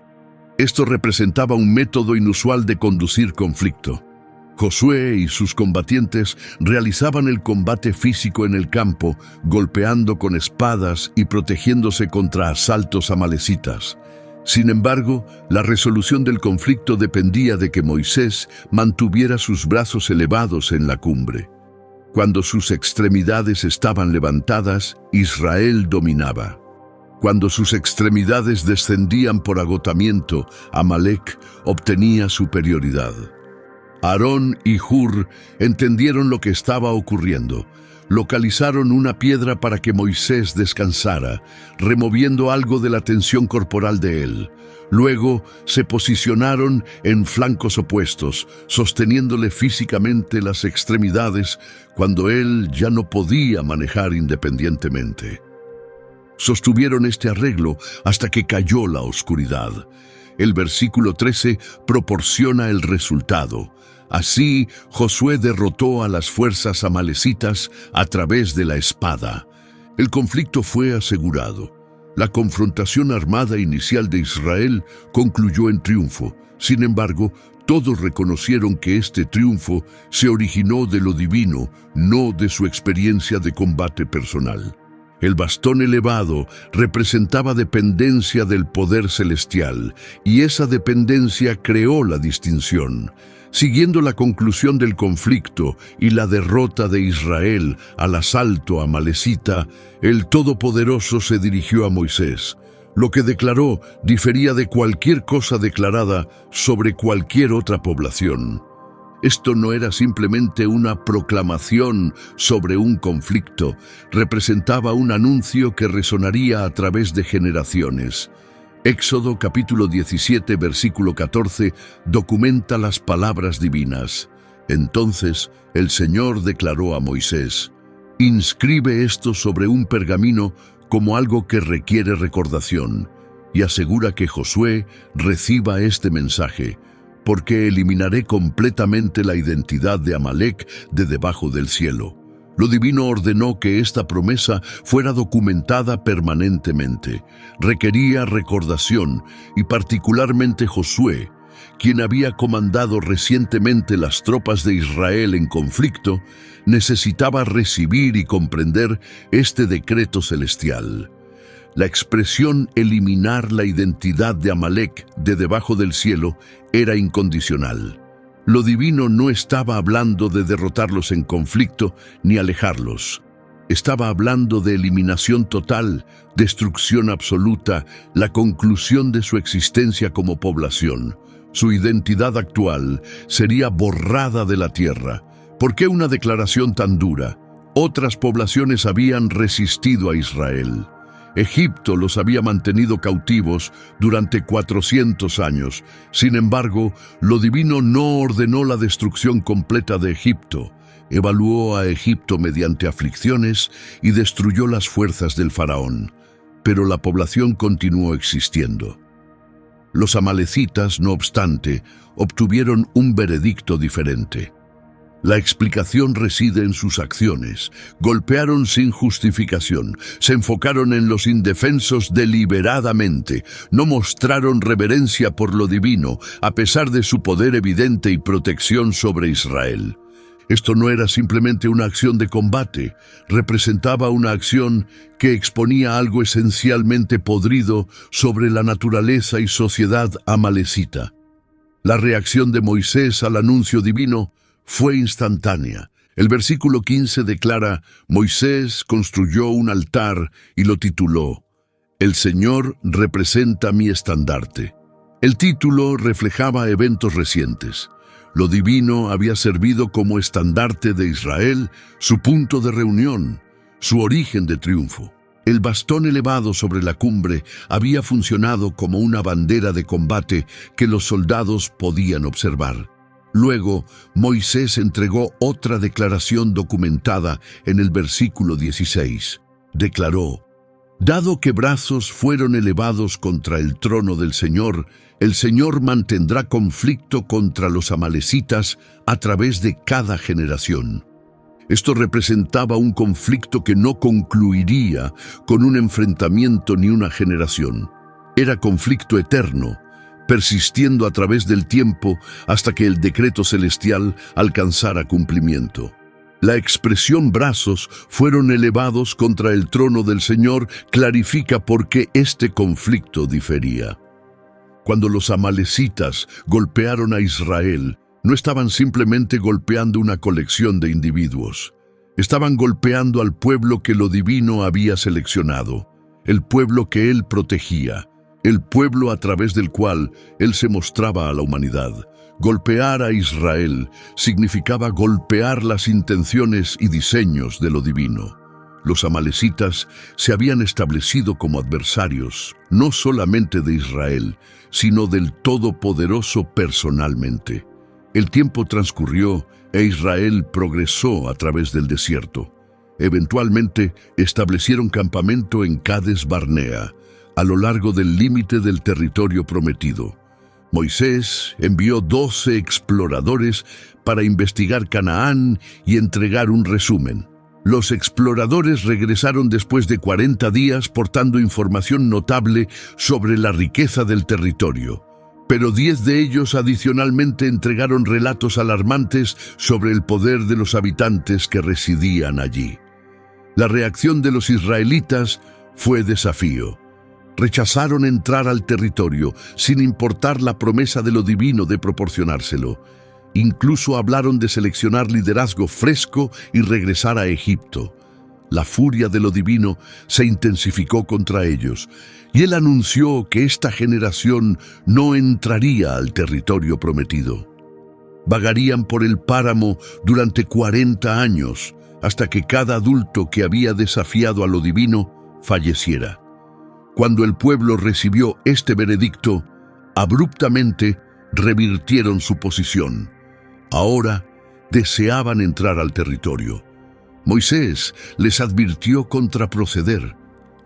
Speaker 1: Esto representaba un método inusual de conducir conflicto. Josué y sus combatientes realizaban el combate físico en el campo, golpeando con espadas y protegiéndose contra asaltos amalecitas. Sin embargo, la resolución del conflicto dependía de que Moisés mantuviera sus brazos elevados en la cumbre. Cuando sus extremidades estaban levantadas, Israel dominaba. Cuando sus extremidades descendían por agotamiento, Amalec obtenía superioridad. Aarón y Hur entendieron lo que estaba ocurriendo. Localizaron una piedra para que Moisés descansara, removiendo algo de la tensión corporal de él. Luego se posicionaron en flancos opuestos, sosteniéndole físicamente las extremidades cuando él ya no podía manejar independientemente. Sostuvieron este arreglo hasta que cayó la oscuridad. El versículo 13 proporciona el resultado. Así, Josué derrotó a las fuerzas amalecitas a través de la espada. El conflicto fue asegurado. La confrontación armada inicial de Israel concluyó en triunfo. Sin embargo, todos reconocieron que este triunfo se originó de lo divino, no de su experiencia de combate personal. El bastón elevado representaba dependencia del poder celestial, y esa dependencia creó la distinción. Siguiendo la conclusión del conflicto y la derrota de Israel al asalto amalecita, el Todopoderoso se dirigió a Moisés. Lo que declaró difería de cualquier cosa declarada sobre cualquier otra población. Esto no era simplemente una proclamación sobre un conflicto, representaba un anuncio que resonaría a través de generaciones. Éxodo capítulo 17, versículo 14, documenta las palabras divinas. Entonces el Señor declaró a Moisés: «Inscribe esto sobre un pergamino como algo que requiere recordación, y asegura que Josué reciba este mensaje, porque eliminaré completamente la identidad de Amalec de debajo del cielo». Lo divino ordenó que esta promesa fuera documentada permanentemente. Requería recordación, y particularmente Josué, quien había comandado recientemente las tropas de Israel en conflicto, necesitaba recibir y comprender este decreto celestial. La expresión eliminar la identidad de Amalec de debajo del cielo era incondicional. Lo divino no estaba hablando de derrotarlos en conflicto ni alejarlos. Estaba hablando de eliminación total, destrucción absoluta, la conclusión de su existencia como población. Su identidad actual sería borrada de la tierra. ¿Por qué una declaración tan dura? Otras poblaciones habían resistido a Israel. Egipto los había mantenido cautivos durante 400 años. Sin embargo, lo divino no ordenó la destrucción completa de Egipto. Evaluó a Egipto mediante aflicciones y destruyó las fuerzas del faraón. Pero la población continuó existiendo. Los amalecitas, no obstante, obtuvieron un veredicto diferente. La explicación reside en sus acciones. Golpearon sin justificación, se enfocaron en los indefensos deliberadamente, no mostraron reverencia por lo divino, a pesar de su poder evidente y protección sobre Israel. Esto no era simplemente una acción de combate, representaba una acción que exponía algo esencialmente podrido sobre la naturaleza y sociedad amalecita. La reacción de Moisés al anuncio divino fue instantánea. El versículo 15 declara: Moisés construyó un altar y lo tituló: «El Señor representa mi estandarte». El título reflejaba eventos recientes. Lo divino había servido como estandarte de Israel, su punto de reunión. su origen de triunfo. El bastón elevado sobre la cumbre había funcionado como una bandera de combate que los soldados podían observar. Luego, Moisés entregó otra declaración documentada en el versículo 16. Declaró: «Dado que brazos fueron elevados contra el trono del Señor, el Señor mantendrá conflicto contra los amalecitas a través de cada generación». Esto representaba un conflicto que no concluiría con un enfrentamiento ni una generación. Era conflicto eterno, persistiendo a través del tiempo hasta que el decreto celestial alcanzara cumplimiento. La expresión brazos fueron elevados contra el trono del Señor clarifica por qué este conflicto difería. Cuando los amalecitas golpearon a Israel, no estaban simplemente golpeando una colección de individuos. Estaban golpeando al pueblo que lo divino había seleccionado, el pueblo que él protegía, el pueblo a través del cual él se mostraba a la humanidad. Golpear a Israel significaba golpear las intenciones y diseños de lo divino. Los amalecitas se habían establecido como adversarios, no solamente de Israel, sino del Todopoderoso personalmente. El tiempo transcurrió e Israel progresó a través del desierto. Eventualmente establecieron campamento en Cades Barnea, a lo largo del límite del territorio prometido. Moisés envió 12 exploradores para investigar Canaán y entregar un resumen. Los exploradores regresaron después de 40 días portando información notable sobre la riqueza del territorio. Pero 10 de ellos adicionalmente entregaron relatos alarmantes sobre el poder de los habitantes que residían allí. La reacción de los israelitas fue desafío. Rechazaron entrar al territorio sin importar la promesa de lo divino de proporcionárselo. Incluso hablaron de seleccionar liderazgo fresco y regresar a Egipto. La furia de lo divino se intensificó contra ellos, y él anunció que esta generación no entraría al territorio prometido. Vagarían por el páramo durante 40 años, hasta que cada adulto que había desafiado a lo divino falleciera. Cuando el pueblo recibió este veredicto, abruptamente revirtieron su posición. Ahora deseaban entrar al territorio. Moisés les advirtió contra proceder,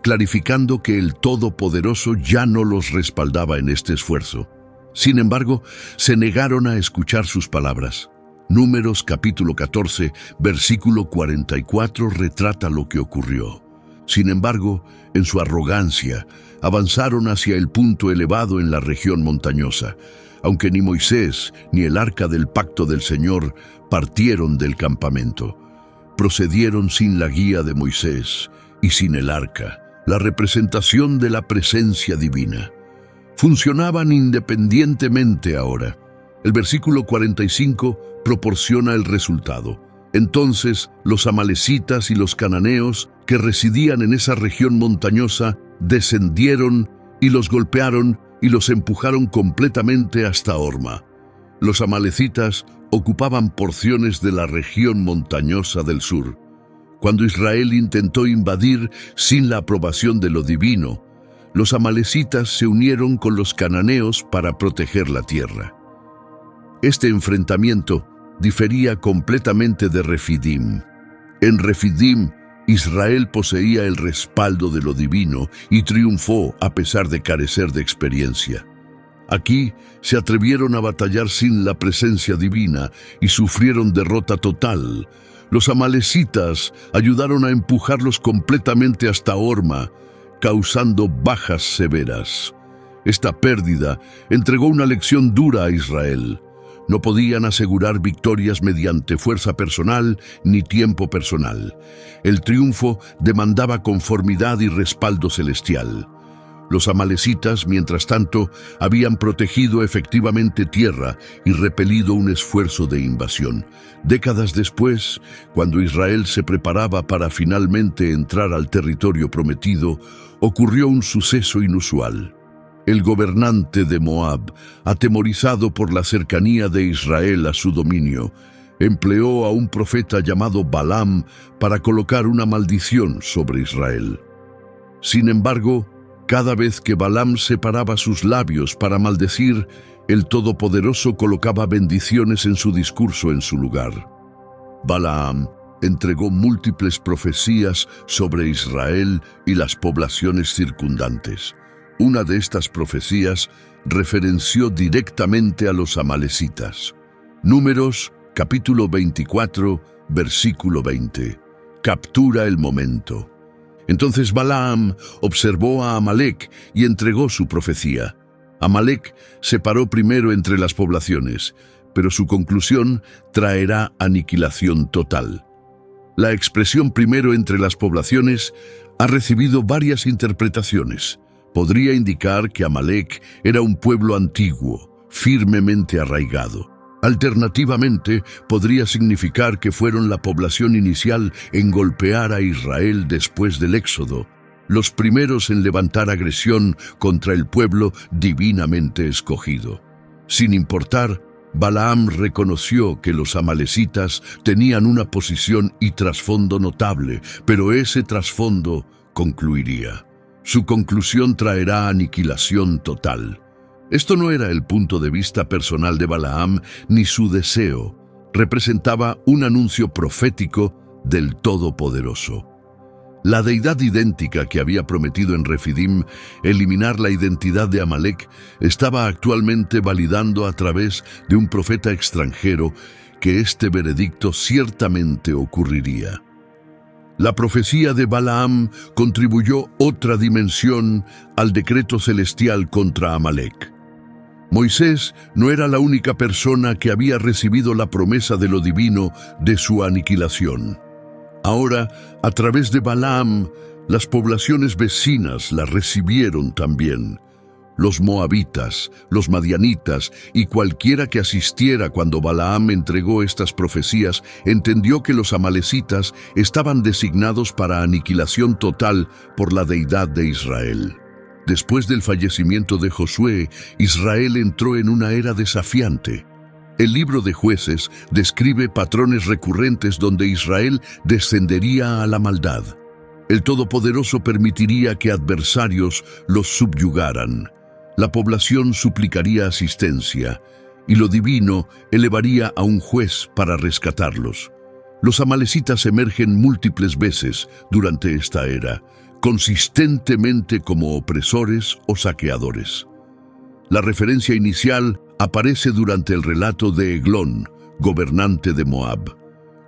Speaker 1: clarificando que el Todopoderoso ya no los respaldaba en este esfuerzo. Sin embargo, se negaron a escuchar sus palabras. Números capítulo 14, versículo 44 retrata lo que ocurrió. Sin embargo, en su arrogancia, avanzaron hacia el punto elevado en la región montañosa, aunque ni Moisés ni el arca del pacto del Señor partieron del campamento. Procedieron sin la guía de Moisés y sin el arca, la representación de la presencia divina. Funcionaban independientemente ahora. El versículo 45 proporciona el resultado. Entonces los amalecitas y los cananeos que residían en esa región montañosa descendieron y los golpearon y los empujaron completamente hasta Horma. Los amalecitas ocupaban porciones de la región montañosa del sur. Cuando Israel intentó invadir sin la aprobación de lo divino, los amalecitas se unieron con los cananeos para proteger la tierra. Este enfrentamiento difería completamente de Refidim. En Refidim, Israel poseía el respaldo de lo divino y triunfó a pesar de carecer de experiencia. Aquí se atrevieron a batallar sin la presencia divina y sufrieron derrota total. Los amalecitas ayudaron a empujarlos completamente hasta Horma, causando bajas severas. Esta pérdida entregó una lección dura a Israel. No podían asegurar victorias mediante fuerza personal ni tiempo personal. El triunfo demandaba conformidad y respaldo celestial. Los amalecitas, mientras tanto, habían protegido efectivamente tierra y repelido un esfuerzo de invasión. Décadas después, cuando Israel se preparaba para finalmente entrar al territorio prometido, ocurrió un suceso inusual. El gobernante de Moab, atemorizado por la cercanía de Israel a su dominio, empleó a un profeta llamado Balaam para colocar una maldición sobre Israel. Sin embargo, cada vez que Balaam separaba sus labios para maldecir, el Todopoderoso colocaba bendiciones en su discurso en su lugar. Balaam entregó múltiples profecías sobre Israel y las poblaciones circundantes. Una de estas profecías referenció directamente a los amalecitas. Números, capítulo 24, versículo 20. Captura el momento. Entonces Balaam observó a Amalec y entregó su profecía. Amalec se paró primero entre las poblaciones, pero su conclusión traerá aniquilación total. La expresión primero entre las poblaciones ha recibido varias interpretaciones. Podría indicar que Amalec era un pueblo antiguo, firmemente arraigado. Alternativamente, podría significar que fueron la población inicial en golpear a Israel después del Éxodo, los primeros en levantar agresión contra el pueblo divinamente escogido. Sin importar, Balaam reconoció que los amalecitas tenían una posición y trasfondo notable, pero ese trasfondo concluiría. Su conclusión traerá aniquilación total. Esto no era el punto de vista personal de Balaam ni su deseo. Representaba un anuncio profético del Todopoderoso. La deidad idéntica que había prometido en Refidim eliminar la identidad de Amalec estaba actualmente validando a través de un profeta extranjero que este veredicto ciertamente ocurriría. La profecía de Balaam contribuyó otra dimensión al decreto celestial contra Amalec. Moisés no era la única persona que había recibido la promesa de lo divino de su aniquilación. Ahora, a través de Balaam, las poblaciones vecinas la recibieron también. Los moabitas, los madianitas y cualquiera que asistiera cuando Balaam entregó estas profecías entendió que los amalecitas estaban designados para aniquilación total por la deidad de Israel. Después del fallecimiento de Josué, Israel entró en una era desafiante. El libro de Jueces describe patrones recurrentes donde Israel descendería a la maldad. El Todopoderoso permitiría que adversarios los subyugaran. La población suplicaría asistencia, y lo divino elevaría a un juez para rescatarlos. Los amalecitas emergen múltiples veces durante esta era, consistentemente como opresores o saqueadores. La referencia inicial aparece durante el relato de Eglón, gobernante de Moab.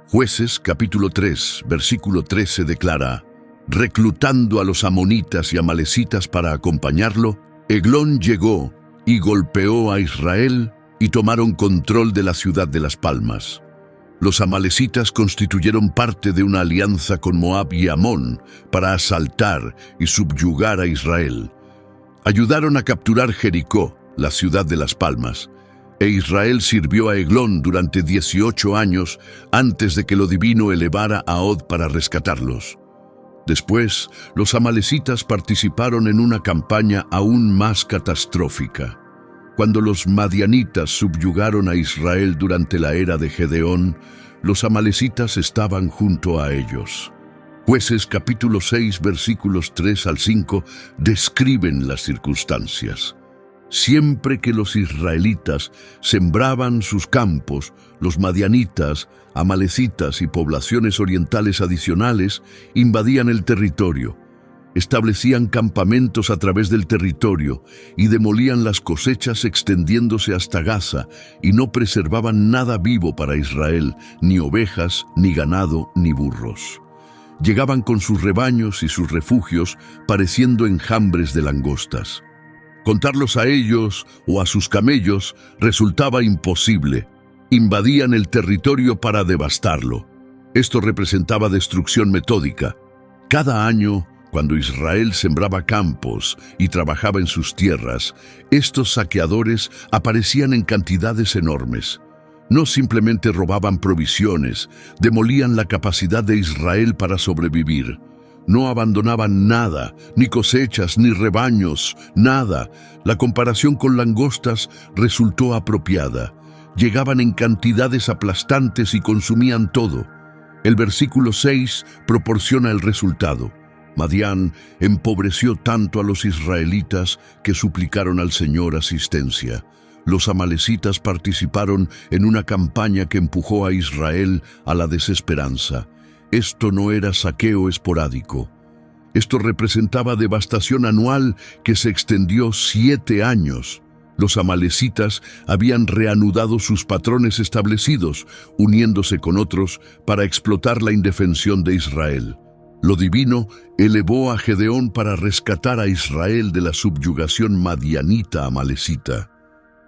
Speaker 1: Jueces capítulo 3, versículo 13 declara: reclutando a los amonitas y amalecitas para acompañarlo, Eglón llegó y golpeó a Israel y tomaron control de la ciudad de las palmas. Los amalecitas constituyeron parte de una alianza con Moab y Amón para asaltar y subyugar a Israel. Ayudaron a capturar Jericó, la ciudad de las palmas, e Israel sirvió a Eglón durante 18 años antes de que lo divino elevara a Og para rescatarlos. Después, los amalecitas participaron en una campaña aún más catastrófica. Cuando los madianitas subyugaron a Israel durante la era de Gedeón, los amalecitas estaban junto a ellos. Jueces capítulo 6, versículos 3 al 5 describen las circunstancias. Siempre que los israelitas sembraban sus campos, los madianitas, amalecitas y poblaciones orientales adicionales invadían el territorio, establecían campamentos a través del territorio y demolían las cosechas extendiéndose hasta Gaza y no preservaban nada vivo para Israel, ni ovejas, ni ganado, ni burros. Llegaban con sus rebaños y sus refugios pareciendo enjambres de langostas. Contarlos a ellos o a sus camellos resultaba imposible. Invadían el territorio para devastarlo. Esto representaba destrucción metódica. Cada año, cuando Israel sembraba campos y trabajaba en sus tierras, estos saqueadores aparecían en cantidades enormes. No simplemente robaban provisiones, demolían la capacidad de Israel para sobrevivir. No abandonaban nada, ni cosechas, ni rebaños, nada. La comparación con langostas resultó apropiada. llegaban en cantidades aplastantes y consumían todo. El versículo 6 proporciona el resultado. Madián empobreció tanto a los israelitas que suplicaron al Señor asistencia. Los amalecitas participaron en una campaña que empujó a Israel a la desesperanza. Esto no era saqueo esporádico. Esto representaba devastación anual que se extendió 7 años. Los amalecitas habían reanudado sus patrones establecidos, uniéndose con otros para explotar la indefensión de Israel. Lo divino elevó a Gedeón para rescatar a Israel de la subyugación madianita amalecita.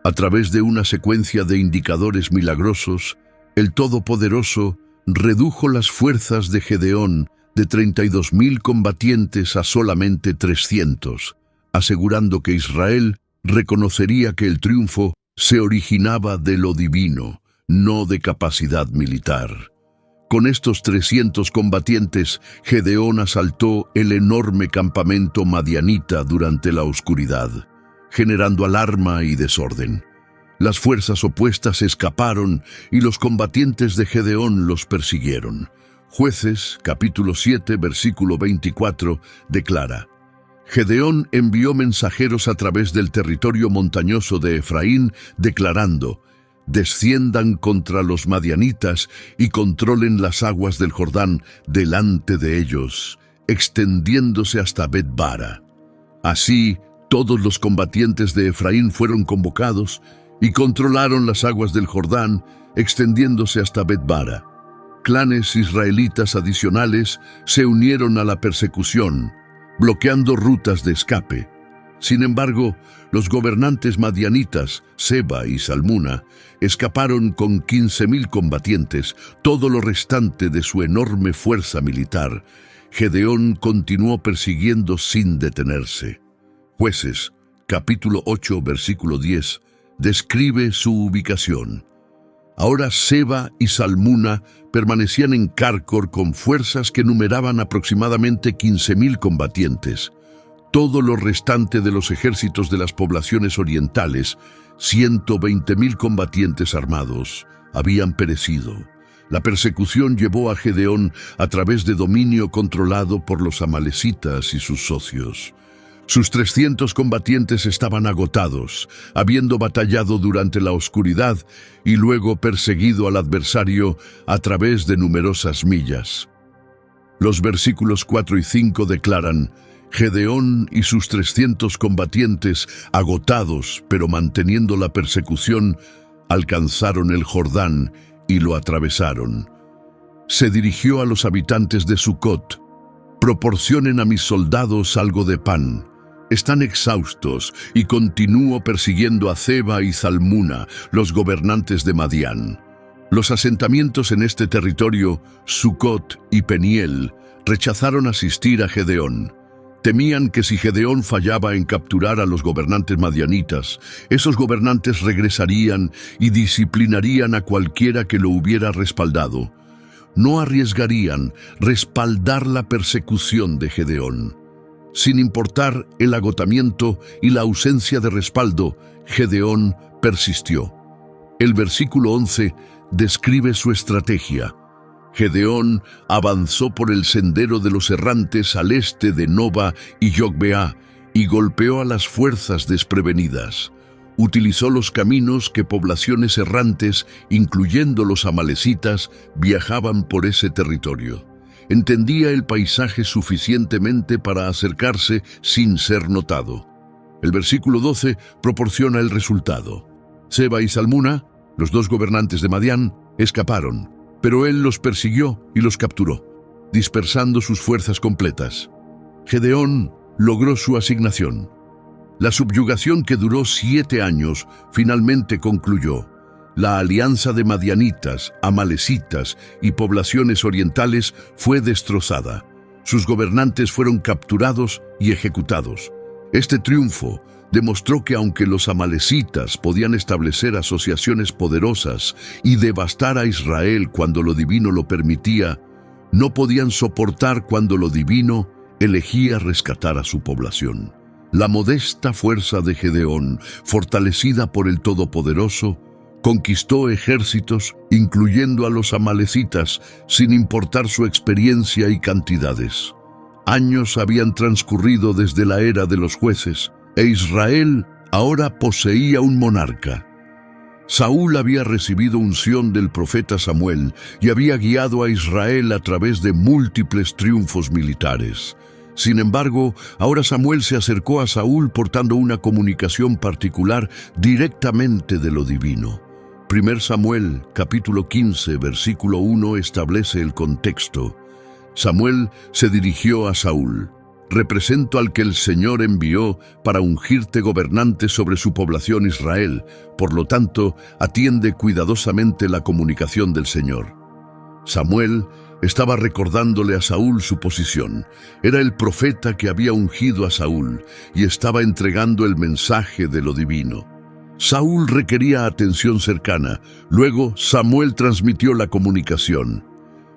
Speaker 1: A través de una secuencia de indicadores milagrosos, el Todopoderoso redujo las fuerzas de Gedeón de 32,000 combatientes a solamente 300, asegurando que Israel reconocería que el triunfo se originaba de lo divino, no de capacidad militar. Con estos 300 combatientes, Gedeón asaltó el enorme campamento madianita durante la oscuridad, generando alarma y desorden. Las fuerzas opuestas escaparon y los combatientes de Gedeón los persiguieron. Jueces, capítulo 7, versículo 24, declara: Gedeón envió mensajeros a través del territorio montañoso de Efraín, declarando: desciendan contra los madianitas y controlen las aguas del Jordán delante de ellos, extendiéndose hasta Bet-bara. Así, todos los combatientes de Efraín fueron convocados y controlaron las aguas del Jordán, extendiéndose hasta Bet-bara. Clanes israelitas adicionales se unieron a la persecución, bloqueando rutas de escape. Sin embargo, los gobernantes madianitas, Seba y Salmuna, escaparon con 15,000 combatientes, todo lo restante de su enorme fuerza militar. Gedeón continuó persiguiendo sin detenerse. Jueces, capítulo 8, versículo 10, describe su ubicación. Ahora Seba y Salmuna permanecían en Carcor con fuerzas que numeraban aproximadamente 15,000 combatientes. Todo lo restante de los ejércitos de las poblaciones orientales, 120,000 combatientes armados, habían perecido. La persecución llevó a Gedeón a través de dominio controlado por los amalecitas y sus socios. Sus 300 combatientes estaban agotados, habiendo batallado durante la oscuridad y luego perseguido al adversario a través de numerosas millas. Los versículos 4 y 5 declaran: Gedeón y sus 300 combatientes, agotados pero manteniendo la persecución, alcanzaron el Jordán y lo atravesaron. Se dirigió a los habitantes de Sucot: proporcionen a mis soldados algo de pan. Están exhaustos y continúo persiguiendo a Seba y Salmuna, los gobernantes de Madián. Los asentamientos en este territorio, Sucot y Peniel, rechazaron asistir a Gedeón. Temían que si Gedeón fallaba en capturar a los gobernantes madianitas, esos gobernantes regresarían y disciplinarían a cualquiera que lo hubiera respaldado. No arriesgarían respaldar la persecución de Gedeón. Sin importar el agotamiento y la ausencia de respaldo, Gedeón persistió. El versículo 11 describe su estrategia. Gedeón avanzó por el sendero de los errantes al este de Noba y Yogbeá y golpeó a las fuerzas desprevenidas. Utilizó los caminos que poblaciones errantes, incluyendo los amalecitas, viajaban por ese territorio. Entendía el paisaje suficientemente para acercarse sin ser notado. El versículo 12 proporciona el resultado. Seba y Salmuna, los dos gobernantes de Madián, escaparon, pero él los persiguió y los capturó, dispersando sus fuerzas completas. Gedeón logró su asignación. La subyugación, que duró 7 años, finalmente concluyó. La alianza de madianitas, amalecitas y poblaciones orientales fue destrozada. Sus gobernantes fueron capturados y ejecutados. Este triunfo demostró que aunque los amalecitas podían establecer asociaciones poderosas y devastar a Israel cuando lo divino lo permitía, no podían soportar cuando lo divino elegía rescatar a su población. La modesta fuerza de Gedeón, fortalecida por el Todopoderoso, Conquistó ejércitos, incluyendo a los amalecitas, sin importar su experiencia y cantidades. Años habían transcurrido desde la era de los jueces, e Israel ahora poseía un monarca. Saúl había recibido unción del profeta Samuel y había guiado a Israel a través de múltiples triunfos militares. Sin embargo, ahora Samuel se acercó a Saúl portando una comunicación particular directamente de lo divino. 1 Samuel, capítulo 15, versículo 1 establece el contexto. Samuel se dirigió a Saúl: «Represento al que el Señor envió para ungirte gobernante sobre su población Israel. Por lo tanto, atiende cuidadosamente la comunicación del Señor». Samuel estaba recordándole a Saúl su posición. Era el profeta que había ungido a Saúl y estaba entregando el mensaje de lo divino. Saúl requería atención cercana. Luego, Samuel transmitió la comunicación.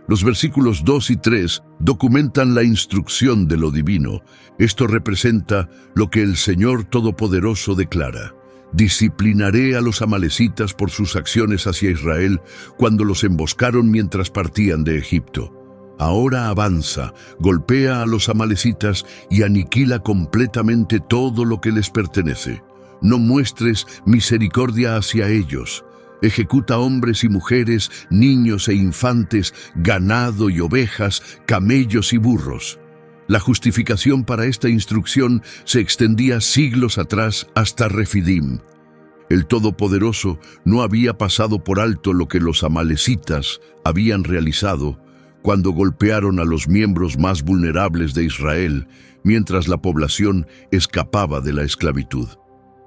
Speaker 1: Los versículos 2 y 3 documentan la instrucción de lo divino. Esto representa lo que el Señor Todopoderoso declara: «Disciplinaré a los amalecitas por sus acciones hacia Israel cuando los emboscaron mientras partían de Egipto. Ahora avanza, golpea a los amalecitas y aniquila completamente todo lo que les pertenece. No muestres misericordia hacia ellos. Ejecuta hombres y mujeres, niños e infantes, ganado y ovejas, camellos y burros». La justificación para esta instrucción se extendía siglos atrás hasta Refidim. El Todopoderoso no había pasado por alto lo que los amalecitas habían realizado cuando golpearon a los miembros más vulnerables de Israel mientras la población escapaba de la esclavitud.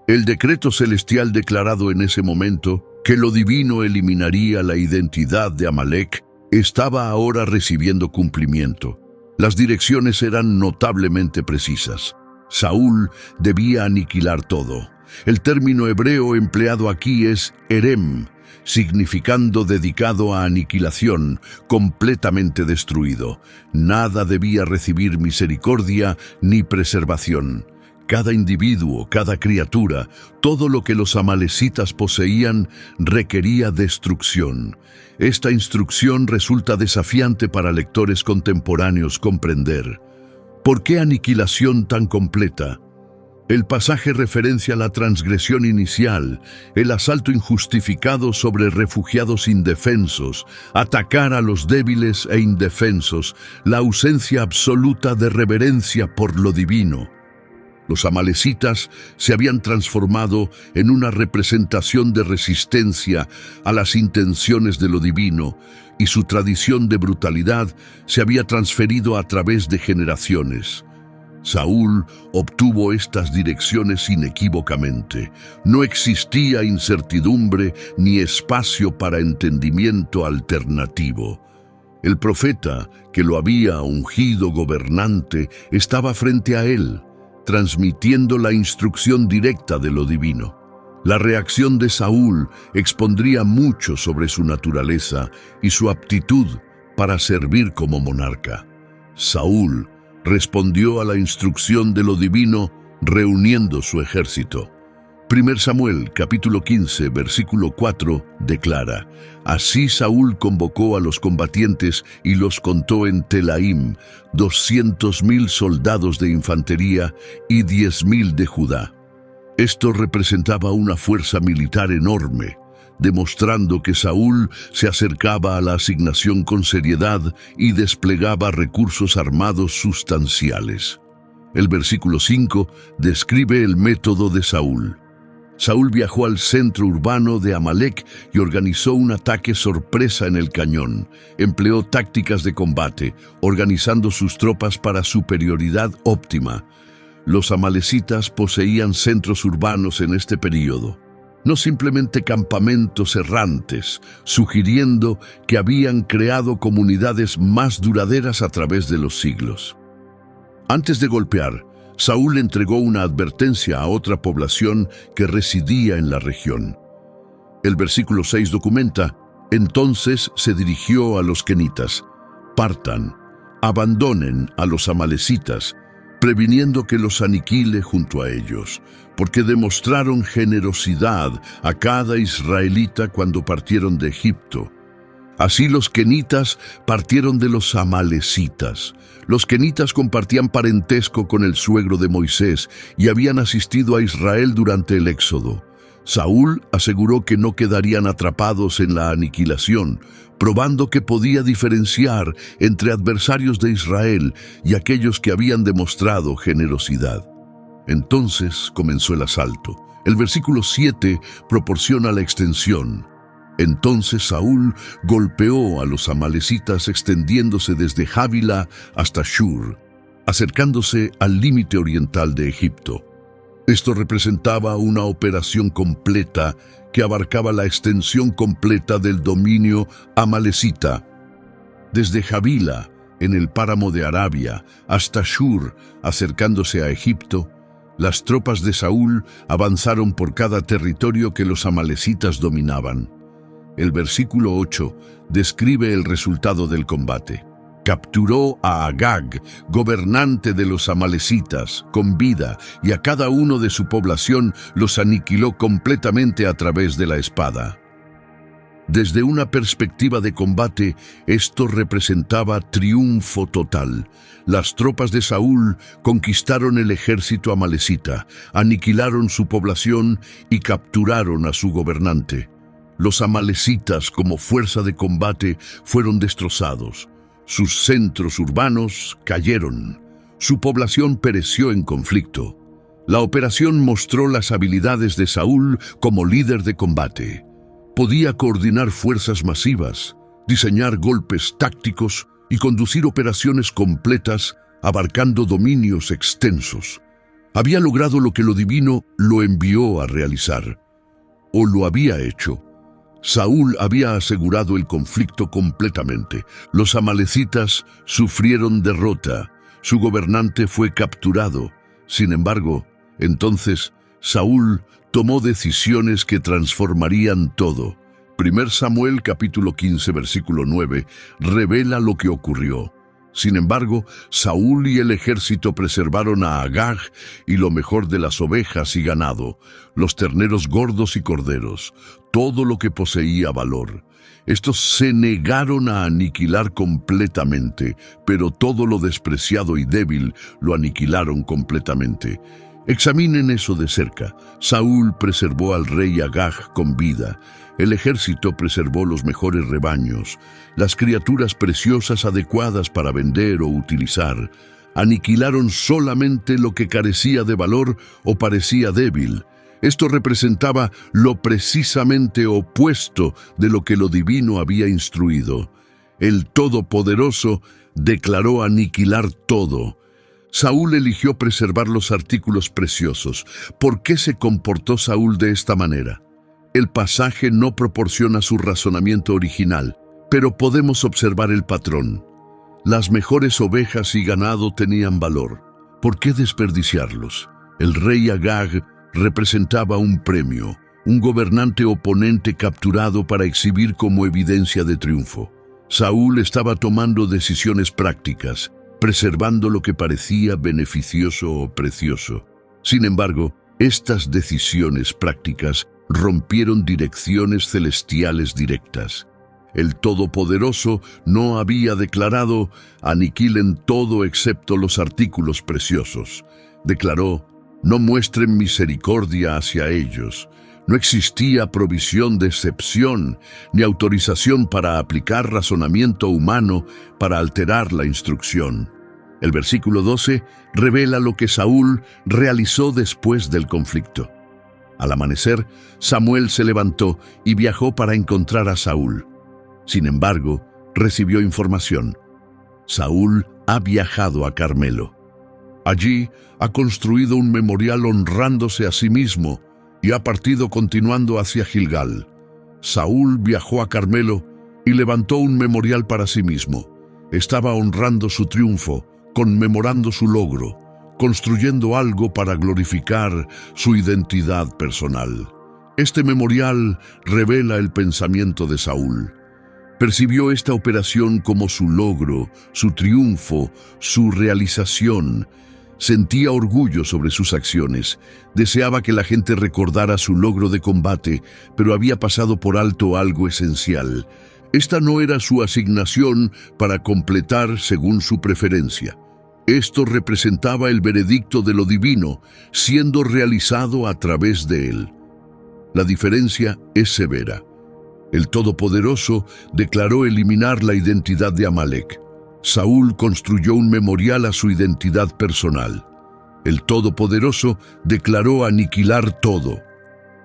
Speaker 1: El decreto celestial declarado en ese momento, que lo divino eliminaría la identidad de Amalek, estaba ahora recibiendo cumplimiento. Las direcciones eran notablemente precisas. Saúl debía aniquilar todo. El término hebreo empleado aquí es erem, significando dedicado a aniquilación, completamente destruido. Nada debía recibir misericordia ni preservación. Cada individuo, cada criatura, todo lo que los amalecitas poseían requería destrucción. Esta instrucción resulta desafiante para lectores contemporáneos comprender. ¿Por qué aniquilación tan completa? El pasaje referencia la transgresión inicial, el asalto injustificado sobre refugiados indefensos, atacar a los débiles e indefensos, la ausencia absoluta de reverencia por lo divino. Los amalecitas se habían transformado en una representación de resistencia a las intenciones de lo divino, y su tradición de brutalidad se había transferido a través de generaciones. Saúl obtuvo estas direcciones inequívocamente. No existía incertidumbre ni espacio para entendimiento alternativo. El profeta, que lo había ungido gobernante, estaba frente a él, transmitiendo la instrucción directa de lo divino. La reacción de Saúl expondría mucho sobre su naturaleza y su aptitud para servir como monarca. Saúl respondió a la instrucción de lo divino reuniendo su ejército. 1 Samuel, capítulo 15, versículo 4, declara: «Así Saúl convocó a los combatientes y los contó en Telaim, 200,000 soldados de infantería y 10,000 de Judá». Esto representaba una fuerza militar enorme, demostrando que Saúl se acercaba a la asignación con seriedad y desplegaba recursos armados sustanciales. El versículo 5 describe el método de Saúl. Saúl viajó al centro urbano de Amalek y organizó un ataque sorpresa en el cañón. Empleó tácticas de combate, organizando sus tropas para superioridad óptima. Los amalecitas poseían centros urbanos en este período, no simplemente campamentos errantes, sugiriendo que habían creado comunidades más duraderas a través de los siglos. Antes de golpear, Saúl entregó una advertencia a otra población que residía en la región. El versículo 6 documenta: «Entonces se dirigió a los quenitas: partan, abandonen a los amalecitas, previniendo que los aniquile junto a ellos, porque demostraron generosidad a cada israelita cuando partieron de Egipto. Así los kenitas partieron de los amalecitas. Los kenitas compartían parentesco con el suegro de Moisés y habían asistido a Israel durante el éxodo. Saúl aseguró que no quedarían atrapados en la aniquilación, probando que podía diferenciar entre adversarios de Israel y aquellos que habían demostrado generosidad. Entonces comenzó el asalto. El versículo 7 proporciona la extensión. Entonces Saúl golpeó a los amalecitas extendiéndose desde Javila hasta Shur, acercándose al límite oriental de Egipto. Esto representaba una operación completa que abarcaba la extensión completa del dominio amalecita. Desde Javila, en el páramo de Arabia, hasta Shur, acercándose a Egipto, las tropas de Saúl avanzaron por cada territorio que los amalecitas dominaban. El versículo 8 describe el resultado del combate. Capturó a Agag, gobernante de los amalecitas, con vida, y a cada uno de su población los aniquiló completamente a través de la espada. Desde una perspectiva de combate, esto representaba triunfo total. Las tropas de Saúl conquistaron el ejército amalecita, aniquilaron su población y capturaron a su gobernante. Los amalecitas, como fuerza de combate, fueron destrozados. Sus centros urbanos cayeron. Su población pereció en conflicto. La operación mostró las habilidades de Saúl como líder de combate. Podía coordinar fuerzas masivas, diseñar golpes tácticos y conducir operaciones completas abarcando dominios extensos. Había logrado lo que lo divino lo envió a realizar. O lo había hecho. Saúl había asegurado el conflicto completamente. Los amalecitas sufrieron derrota. Su gobernante fue capturado. Sin embargo, entonces Saúl tomó decisiones que transformarían todo. 1 Samuel capítulo 15 versículo 9 revela lo que ocurrió. Sin embargo, Saúl y el ejército preservaron a Agag y lo mejor de las ovejas y ganado, los terneros gordos y corderos, todo lo que poseía valor. Estos se negaron a aniquilar completamente, pero todo lo despreciado y débil lo aniquilaron completamente. Examinen eso de cerca. Saúl preservó al rey Agag con vida. El ejército preservó los mejores rebaños, las criaturas preciosas adecuadas para vender o utilizar. Aniquilaron solamente lo que carecía de valor o parecía débil. Esto representaba lo precisamente opuesto de lo que lo divino había instruido. El Todopoderoso declaró aniquilar todo. Saúl eligió preservar los artículos preciosos. ¿Por qué se comportó Saúl de esta manera? El pasaje no proporciona su razonamiento original, pero podemos observar el patrón. Las mejores ovejas y ganado tenían valor. ¿Por qué desperdiciarlos? El rey Agag representaba un premio, un gobernante oponente capturado para exhibir como evidencia de triunfo. Saúl estaba tomando decisiones prácticas, preservando lo que parecía beneficioso o precioso. Sin embargo, estas decisiones prácticas rompieron direcciones celestiales directas. El Todopoderoso no había declarado: aniquilen todo excepto los artículos preciosos. Declaró: no muestren misericordia hacia ellos. No existía provisión de excepción ni autorización para aplicar razonamiento humano para alterar la instrucción. El versículo 12 revela lo que Saúl realizó después del conflicto. Al amanecer, Samuel se levantó y viajó para encontrar a Saúl. Sin embargo, recibió información. Saúl ha viajado a Carmelo. Allí ha construido un memorial honrándose a sí mismo y ha partido continuando hacia Gilgal. Saúl viajó a Carmelo y levantó un memorial para sí mismo. Estaba honrando su triunfo, conmemorando su logro, construyendo algo para glorificar su identidad personal. Este memorial revela el pensamiento de Saúl. Percibió esta operación como su logro, su triunfo, su realización. Sentía orgullo sobre sus acciones. Deseaba que la gente recordara su logro de combate, pero había pasado por alto algo esencial. Esta no era su asignación para completar según su preferencia. Esto representaba el veredicto de lo divino, siendo realizado a través de él. La diferencia es severa. El Todopoderoso declaró eliminar la identidad de Amalek. Saúl construyó un memorial a su identidad personal. El Todopoderoso declaró aniquilar todo.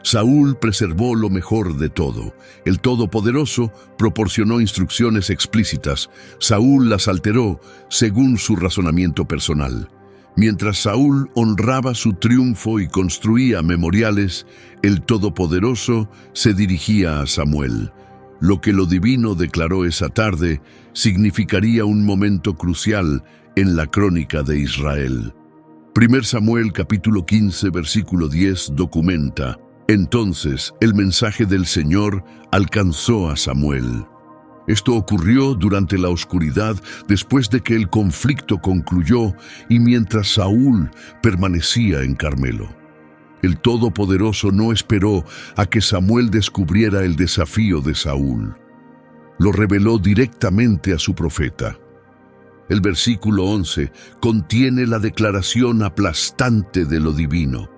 Speaker 1: Saúl preservó lo mejor de todo. El Todopoderoso proporcionó instrucciones explícitas. Saúl las alteró según su razonamiento personal. Mientras Saúl honraba su triunfo y construía memoriales, el Todopoderoso se dirigía a Samuel. Lo que lo divino declaró esa tarde significaría un momento crucial en la crónica de Israel. 1 Samuel capítulo 15 versículo 10 documenta: Entonces el mensaje del Señor alcanzó a Samuel. Esto ocurrió durante la oscuridad, después de que el conflicto concluyó y mientras Saúl permanecía en Carmelo. El Todopoderoso no esperó a que Samuel descubriera el desafío de Saúl. Lo reveló directamente a su profeta. El versículo 11 contiene la declaración aplastante de lo divino.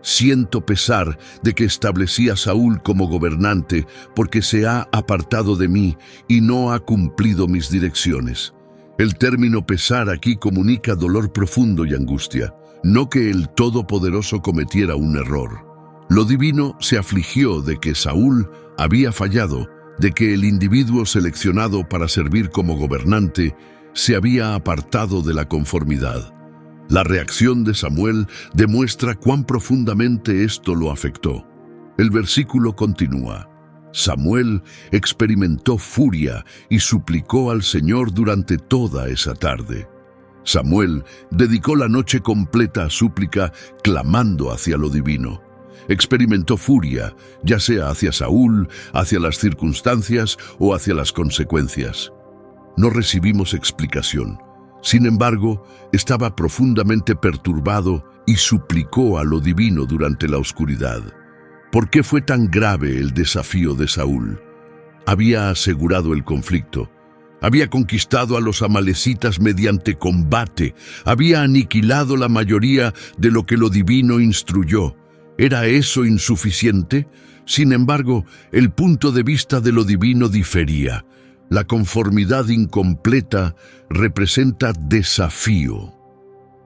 Speaker 1: Siento pesar de que establecí a Saúl como gobernante porque se ha apartado de mí y no ha cumplido mis direcciones. El término pesar aquí comunica dolor profundo y angustia, no que el Todopoderoso cometiera un error. Lo divino se afligió de que Saúl había fallado, de que el individuo seleccionado para servir como gobernante se había apartado de la conformidad. La reacción de Samuel demuestra cuán profundamente esto lo afectó. El versículo continúa: Samuel experimentó furia y suplicó al Señor durante toda esa tarde. Samuel dedicó la noche completa a súplica, clamando hacia lo divino. Experimentó furia, ya sea hacia Saúl, hacia las circunstancias o hacia las consecuencias. No recibimos explicación. Sin embargo, estaba profundamente perturbado y suplicó a lo divino durante la oscuridad. ¿Por qué fue tan grave el desafío de Saúl? Había asegurado el conflicto. Había conquistado a los amalecitas mediante combate. Había aniquilado la mayoría de lo que lo divino instruyó. ¿Era eso insuficiente? Sin embargo, el punto de vista de lo divino difería. La conformidad incompleta representa desafío.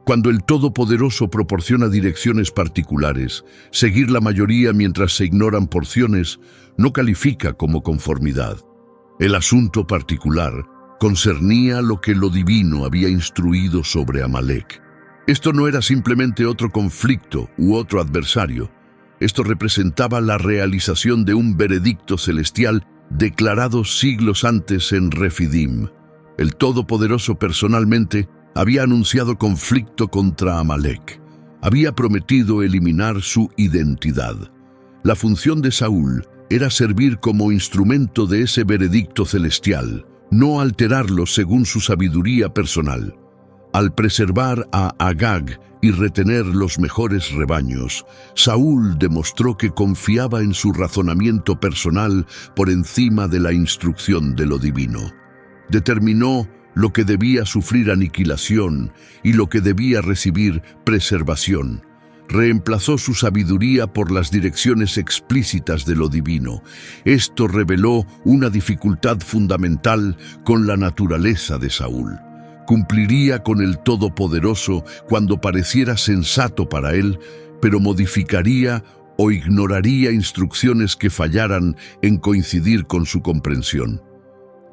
Speaker 1: Cuando el Todopoderoso proporciona direcciones particulares, seguir la mayoría mientras se ignoran porciones no califica como conformidad. El asunto particular concernía lo que lo divino había instruido sobre Amalek. Esto no era simplemente otro conflicto u otro adversario. Esto representaba la realización de un veredicto celestial declarado siglos antes en Refidim. El Todopoderoso personalmente había anunciado conflicto contra Amalek. Había prometido eliminar su identidad. La función de Saúl era servir como instrumento de ese veredicto celestial, no alterarlo según su sabiduría personal. Al preservar a Agag y retener los mejores rebaños, Saúl demostró que confiaba en su razonamiento personal por encima de la instrucción de lo divino. Determinó lo que debía sufrir aniquilación y lo que debía recibir preservación. Reemplazó su sabiduría por las direcciones explícitas de lo divino. Esto reveló una dificultad fundamental con la naturaleza de Saúl. Cumpliría con el Todopoderoso cuando pareciera sensato para él, pero modificaría o ignoraría instrucciones que fallaran en coincidir con su comprensión.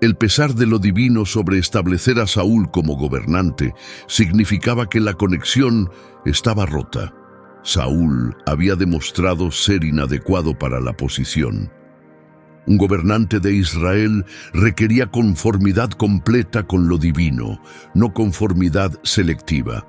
Speaker 1: El pesar de lo divino sobre establecer a Saúl como gobernante significaba que la conexión estaba rota. Saúl había demostrado ser inadecuado para la posición. Un gobernante de Israel requería conformidad completa con lo divino, no conformidad selectiva.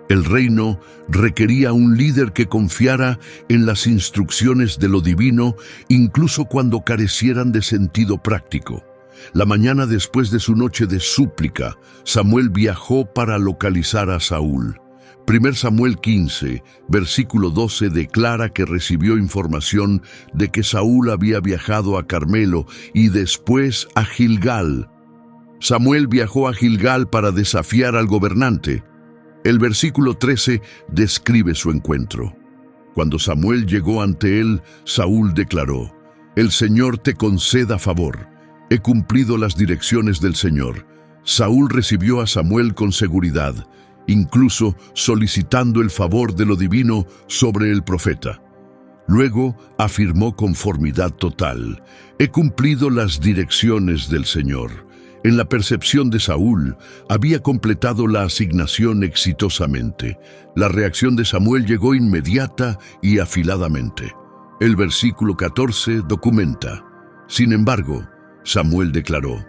Speaker 1: El reino requería un líder que confiara en las instrucciones de lo divino, incluso cuando carecieran de sentido práctico. La mañana después de su noche de súplica, Samuel viajó para localizar a Saúl. 1 Samuel 15, versículo 12 declara que recibió información de que Saúl había viajado a Carmelo y después a Gilgal. Samuel viajó a Gilgal para desafiar al gobernante. El versículo 13 describe su encuentro. Cuando Samuel llegó ante él, Saúl declaró: «El Señor te conceda favor. He cumplido las direcciones del Señor». Saúl recibió a Samuel con seguridad, incluso solicitando el favor de lo divino sobre el profeta. Luego afirmó conformidad total: «He cumplido las direcciones del Señor». En la percepción de Saúl, había completado la asignación exitosamente. La reacción de Samuel llegó inmediata y afiladamente. El versículo 14 documenta: «Sin embargo, Samuel declaró: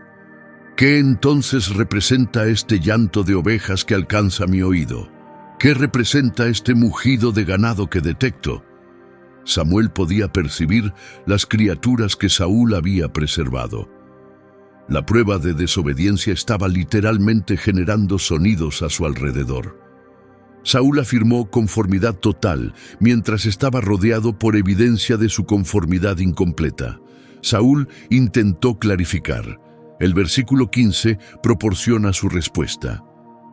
Speaker 1: ¿qué entonces representa este llanto de ovejas que alcanza mi oído? ¿Qué representa este mugido de ganado que detecto?». Samuel podía percibir las criaturas que Saúl había preservado. La prueba de desobediencia estaba literalmente generando sonidos a su alrededor. Saúl afirmó conformidad total mientras estaba rodeado por evidencia de su conformidad incompleta. Saúl intentó clarificar. El versículo 15 proporciona su respuesta.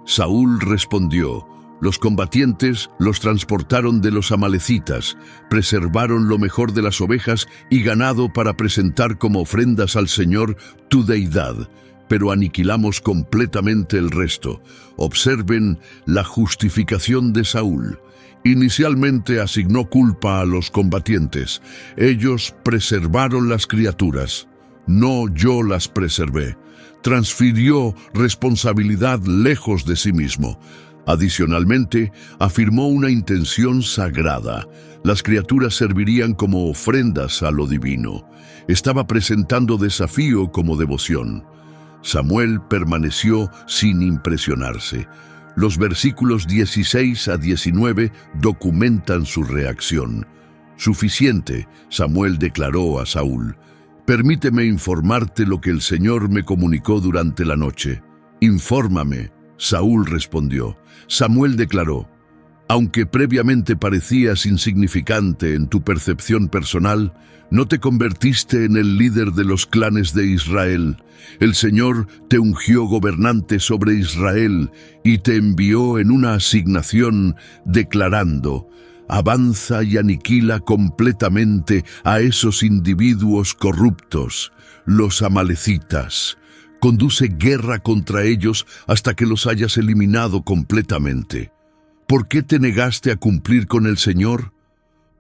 Speaker 1: Saúl respondió: «Los combatientes los transportaron de los amalecitas, preservaron lo mejor de las ovejas y ganado para presentar como ofrendas al Señor, tu deidad, pero aniquilamos completamente el resto». Observen la justificación de Saúl. Inicialmente asignó culpa a los combatientes. Ellos preservaron las criaturas. No, yo las preservé. Transfirió responsabilidad lejos de sí mismo. Adicionalmente, afirmó una intención sagrada. Las criaturas servirían como ofrendas a lo divino. Estaba presentando desafío como devoción. Samuel permaneció sin impresionarse. Los versículos 16 a 19 documentan su reacción. «Suficiente», Samuel declaró a Saúl. «Permíteme informarte lo que el Señor me comunicó durante la noche». «Infórmame», Saúl respondió. Samuel declaró: «Aunque previamente parecías insignificante en tu percepción personal, no te convertiste en el líder de los clanes de Israel. El Señor te ungió gobernante sobre Israel y te envió en una asignación declarando: avanza y aniquila completamente a esos individuos corruptos, los amalecitas. Conduce guerra contra ellos hasta que los hayas eliminado completamente. ¿Por qué te negaste a cumplir con el Señor?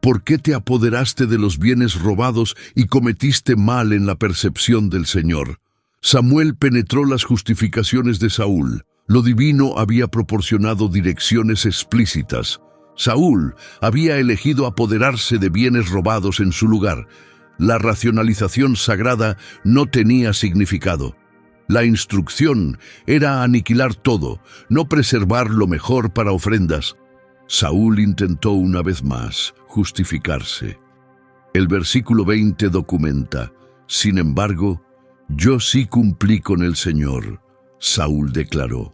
Speaker 1: ¿Por qué te apoderaste de los bienes robados y cometiste mal en la percepción del Señor?». Samuel penetró las justificaciones de Saúl. Lo divino había proporcionado direcciones explícitas. Saúl había elegido apoderarse de bienes robados en su lugar. La racionalización sagrada no tenía significado. La instrucción era aniquilar todo, no preservar lo mejor para ofrendas. Saúl intentó una vez más justificarse. El versículo 20 documenta: «Sin embargo, yo sí cumplí con el Señor», Saúl declaró.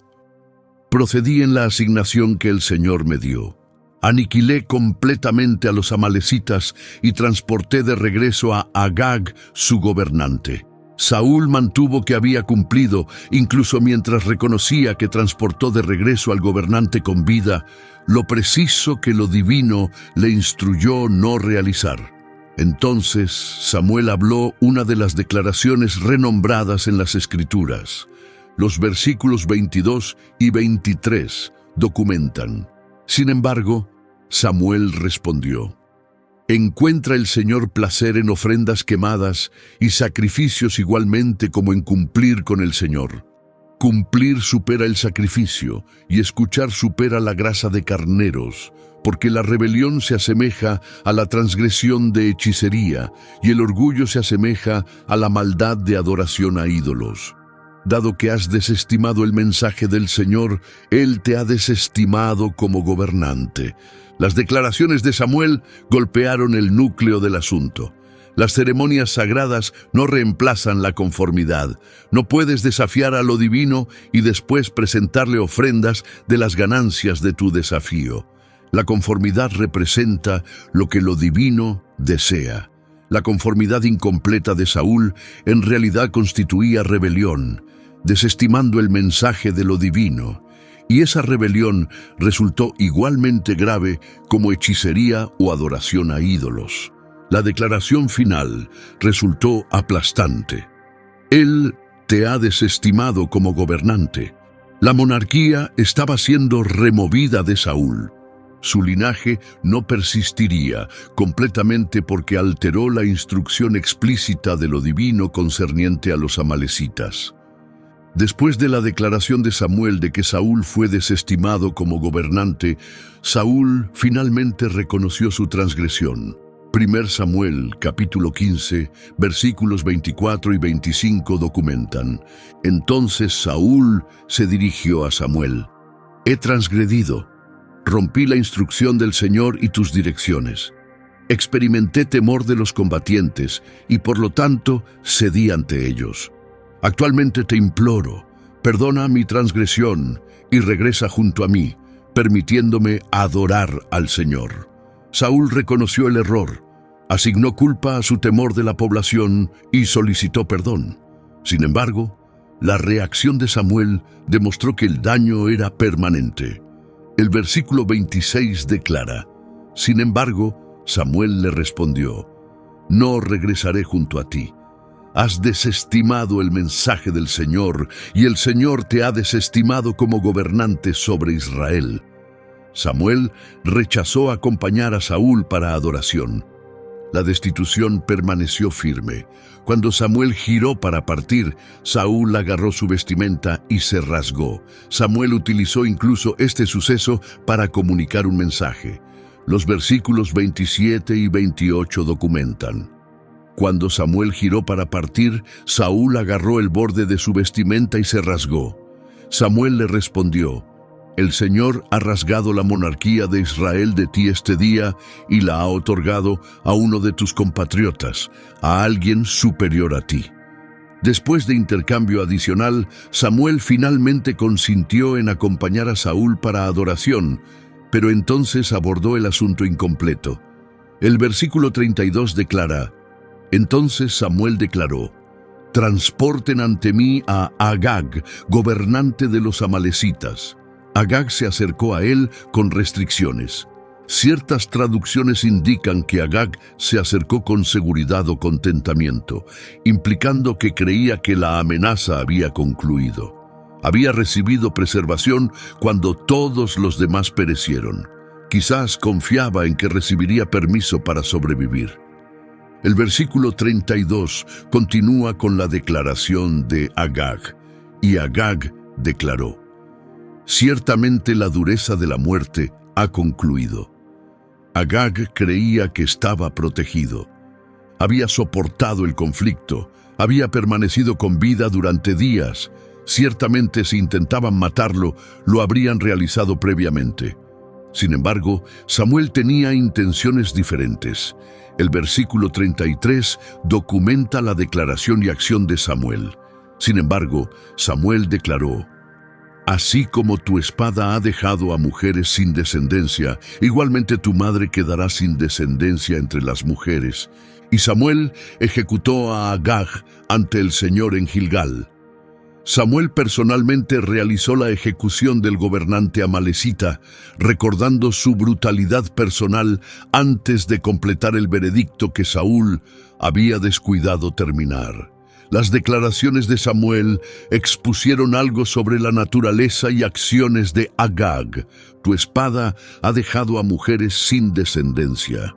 Speaker 1: «Procedí en la asignación que el Señor me dio. Aniquilé completamente a los amalecitas y transporté de regreso a Agag, su gobernante». Saúl mantuvo que había cumplido, incluso mientras reconocía que transportó de regreso al gobernante con vida, lo preciso que lo divino le instruyó no realizar. Entonces Samuel habló una de las declaraciones renombradas en las Escrituras. Los versículos 22 y 23 documentan: «Sin embargo, Samuel respondió: encuentra el Señor placer en ofrendas quemadas y sacrificios igualmente como en cumplir con el Señor. Cumplir supera el sacrificio y escuchar supera la grasa de carneros, porque la rebelión se asemeja a la transgresión de hechicería y el orgullo se asemeja a la maldad de adoración a ídolos. Dado que has desestimado el mensaje del Señor, Él te ha desestimado como gobernante». Las declaraciones de Samuel golpearon el núcleo del asunto. Las ceremonias sagradas no reemplazan la conformidad. No puedes desafiar a lo divino y después presentarle ofrendas de las ganancias de tu desafío. La conformidad representa lo que lo divino desea. La conformidad incompleta de Saúl en realidad constituía rebelión, desestimando el mensaje de lo divino. Y esa rebelión resultó igualmente grave como hechicería o adoración a ídolos. La declaración final resultó aplastante. Él te ha desestimado como gobernante. La monarquía estaba siendo removida de Saúl. Su linaje no persistiría completamente porque alteró la instrucción explícita de lo divino concerniente a los amalecitas. Después de la declaración de Samuel de que Saúl fue desestimado como gobernante, Saúl finalmente reconoció su transgresión. 1 Samuel, capítulo 15, versículos 24 y 25 documentan: Entonces Saúl se dirigió a Samuel: He transgredido, rompí la instrucción del Señor y tus direcciones. Experimenté temor de los combatientes y por lo tanto cedí ante ellos. Actualmente te imploro, perdona mi transgresión y regresa junto a mí, permitiéndome adorar al Señor. Saúl reconoció el error, asignó culpa a su temor de la población y solicitó perdón. Sin embargo, la reacción de Samuel demostró que el daño era permanente. El versículo 26 declara: Sin embargo, Samuel le respondió: No regresaré junto a ti. Has desestimado el mensaje del Señor y el Señor te ha desestimado como gobernante sobre Israel. Samuel rechazó acompañar a Saúl para adoración. La destitución permaneció firme. Cuando Samuel giró para partir, Saúl agarró su vestimenta y se rasgó. Samuel utilizó incluso este suceso para comunicar un mensaje. Los versículos 27 y 28 documentan: Cuando Samuel giró para partir, Saúl agarró el borde de su vestimenta y se rasgó. Samuel le respondió: El Señor ha rasgado la monarquía de Israel de ti este día y la ha otorgado a uno de tus compatriotas, a alguien superior a ti. Después de intercambio adicional, Samuel finalmente consintió en acompañar a Saúl para adoración, pero entonces abordó el asunto incompleto. El versículo 32 declara: Entonces Samuel declaró: Transporten ante mí a Agag, gobernante de los amalecitas. Agag se acercó a él con restricciones. Ciertas traducciones indican que Agag se acercó con seguridad o contentamiento, implicando que creía que la amenaza había concluido. Había recibido preservación cuando todos los demás perecieron. Quizás confiaba en que recibiría permiso para sobrevivir. El versículo 32 continúa con la declaración de Agag, y Agag declaró: Ciertamente la dureza de la muerte ha concluido. Agag creía que estaba protegido. Había soportado el conflicto, había permanecido con vida durante días. Ciertamente si intentaban matarlo, lo habrían realizado previamente. Sin embargo, Samuel tenía intenciones diferentes. El versículo 33 documenta la declaración y acción de Samuel. Sin embargo, Samuel declaró: Así como tu espada ha dejado a mujeres sin descendencia, igualmente tu madre quedará sin descendencia entre las mujeres. Y Samuel ejecutó a Agag ante el Señor en Gilgal. Samuel personalmente realizó la ejecución del gobernante amalecita, recordando su brutalidad personal antes de completar el veredicto que Saúl había descuidado terminar. Las declaraciones de Samuel expusieron algo sobre la naturaleza y acciones de Agag. Tu espada ha dejado a mujeres sin descendencia.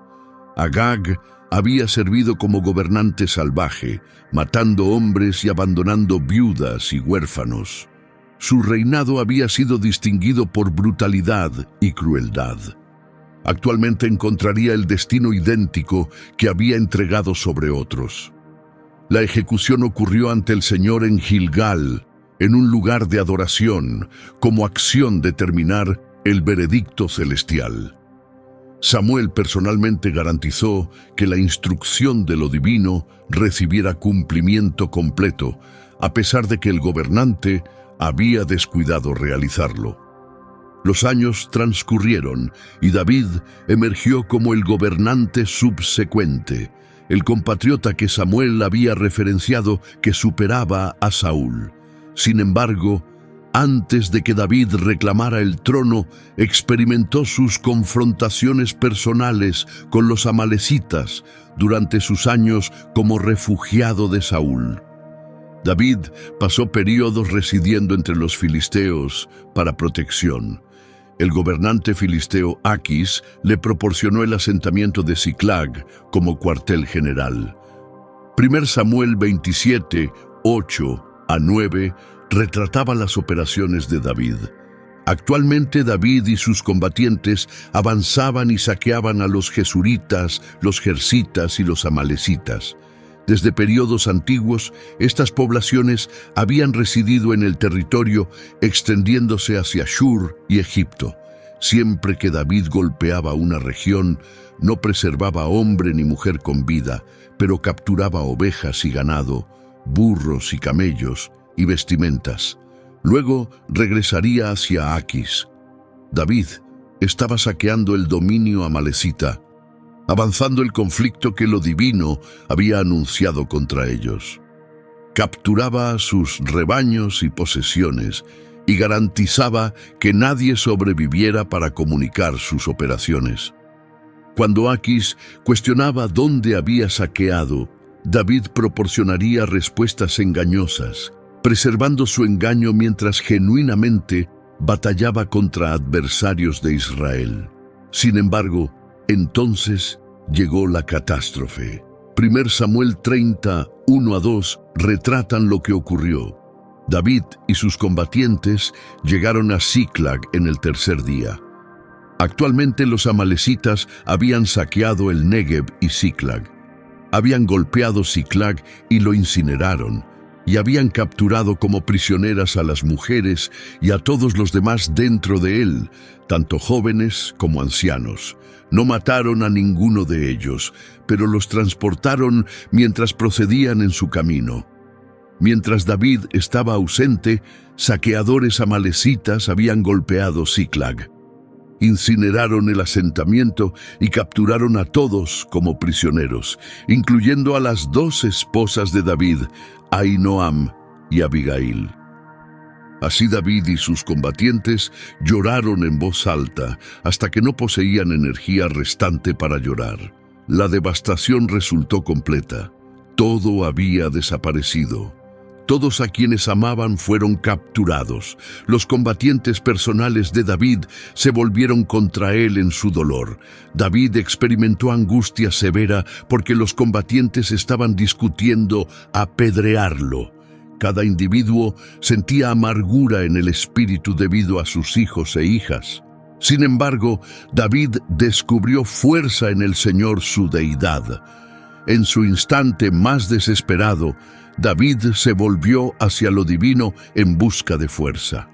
Speaker 1: Agag había servido como gobernante salvaje, matando hombres y abandonando viudas y huérfanos. Su reinado había sido distinguido por brutalidad y crueldad. Actualmente encontraría el destino idéntico que había entregado sobre otros. La ejecución ocurrió ante el Señor en Gilgal, en un lugar de adoración, como acción de terminar el veredicto celestial. Samuel personalmente garantizó que la instrucción de lo divino recibiera cumplimiento completo, a pesar de que el gobernante había descuidado realizarlo. Los años transcurrieron y David emergió como el gobernante subsecuente, el compatriota que Samuel había referenciado que superaba a Saúl. Sin embargo, antes de que David reclamara el trono, experimentó sus confrontaciones personales con los amalecitas durante sus años como refugiado de Saúl. David pasó periodos residiendo entre los filisteos para protección. El gobernante filisteo Aquis le proporcionó el asentamiento de Siclag como cuartel general. 1 Samuel 27, 8-9 retrataba las operaciones de David. Actualmente David y sus combatientes avanzaban y saqueaban a los gesuritas, los jersitas y los amalecitas. Desde periodos antiguos, estas poblaciones habían residido en el territorio, extendiéndose hacia Shur y Egipto. Siempre que David golpeaba una región, no preservaba hombre ni mujer con vida, pero capturaba ovejas y ganado, burros y camellos y vestimentas. Luego regresaría hacia Aquis. David estaba saqueando el dominio amalecita, avanzando el conflicto que lo divino había anunciado contra ellos. Capturaba sus rebaños y posesiones y garantizaba que nadie sobreviviera para comunicar sus operaciones. Cuando Aquis cuestionaba dónde había saqueado, David proporcionaría respuestas engañosas, preservando su engaño mientras genuinamente batallaba contra adversarios de Israel. Sin embargo, entonces llegó la catástrofe. 1 Samuel 30, 1-2 retratan lo que ocurrió. David y sus combatientes llegaron a Siclag en el tercer día. Actualmente los amalecitas habían saqueado el Negev y Siclag. Habían golpeado Siclag y lo incineraron, y habían capturado como prisioneras a las mujeres y a todos los demás dentro de él, tanto jóvenes como ancianos. No mataron a ninguno de ellos, pero los transportaron mientras procedían en su camino. Mientras David estaba ausente, saqueadores amalecitas habían golpeado Siclag. Incineraron el asentamiento y capturaron a todos como prisioneros, incluyendo a las 2 esposas de David, Ahinoam y Abigail. Así David y sus combatientes lloraron en voz alta hasta que no poseían energía restante para llorar. La devastación resultó completa. Todo había desaparecido. Todos a quienes amaban fueron capturados. Los combatientes personales de David se volvieron contra él en su dolor. David experimentó angustia severa porque los combatientes estaban discutiendo apedrearlo. Cada individuo sentía amargura en el espíritu debido a sus hijos e hijas. Sin embargo, David descubrió fuerza en el Señor su deidad. En su instante más desesperado, David se volvió hacia lo divino en busca de fuerza.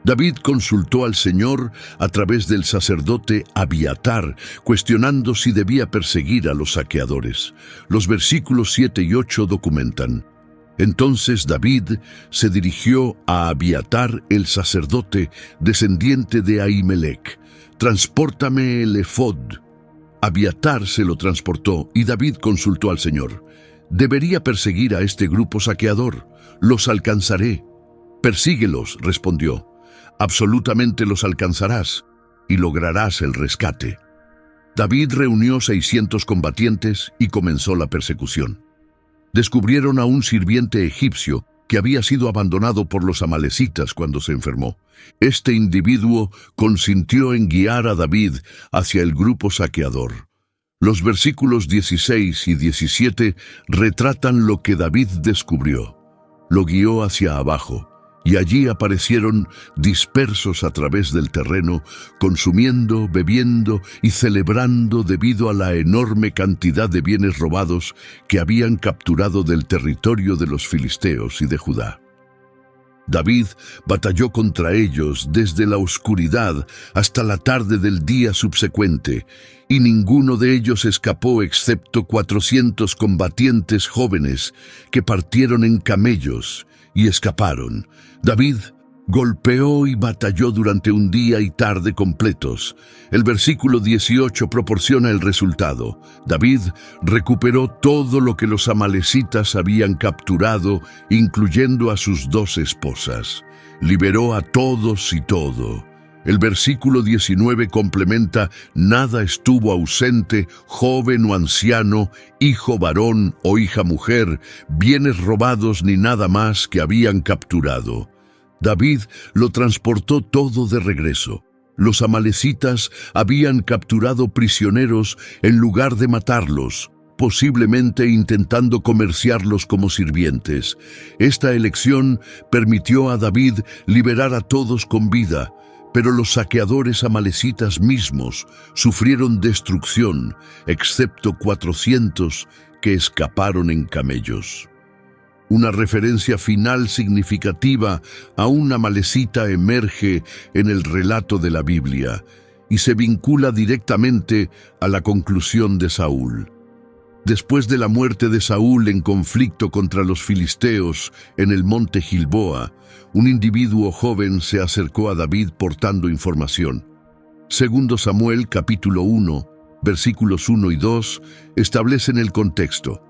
Speaker 1: David consultó al Señor a través del sacerdote Abiatar, cuestionando si debía perseguir a los saqueadores. Los versículos 7 y 8 documentan: Entonces David se dirigió a Abiatar el sacerdote, descendiente de Ahimelech. «Transpórtame el efod». Abiatar se lo transportó y David consultó al Señor. «Debería perseguir a este grupo saqueador. Los alcanzaré». «Persíguelos», respondió. «Absolutamente los alcanzarás y lograrás el rescate». David reunió 600 combatientes y comenzó la persecución. Descubrieron a un sirviente egipcio que había sido abandonado por los amalecitas cuando se enfermó. Este individuo consintió en guiar a David hacia el grupo saqueador. Los versículos 16 y 17 retratan lo que David descubrió. Lo guió hacia abajo, y allí aparecieron dispersos a través del terreno, consumiendo, bebiendo y celebrando debido a la enorme cantidad de bienes robados que habían capturado del territorio de los filisteos y de Judá. David batalló contra ellos desde la oscuridad hasta la tarde del día subsecuente, y ninguno de ellos escapó excepto 400 combatientes jóvenes que partieron en camellos y escaparon. David golpeó y batalló durante un día y tarde completos. El versículo 18 proporciona el resultado. David recuperó todo lo que los amalecitas habían capturado, incluyendo a sus 2 esposas. Liberó a todos y todo. El versículo 19 complementa: nada estuvo ausente, joven o anciano, hijo varón o hija mujer, bienes robados ni nada más que habían capturado. David lo transportó todo de regreso. Los amalecitas habían capturado prisioneros en lugar de matarlos, posiblemente intentando comerciarlos como sirvientes. Esta elección permitió a David liberar a todos con vida, pero los saqueadores amalecitas mismos sufrieron destrucción, excepto 400 que escaparon en camellos. Una referencia final significativa a una amalecita emerge en el relato de la Biblia y se vincula directamente a la conclusión de Saúl. Después de la muerte de Saúl en conflicto contra los filisteos en el monte Gilboa, un individuo joven se acercó a David portando información. Segundo Samuel capítulo 1, versículos 1 y 2 establecen el contexto.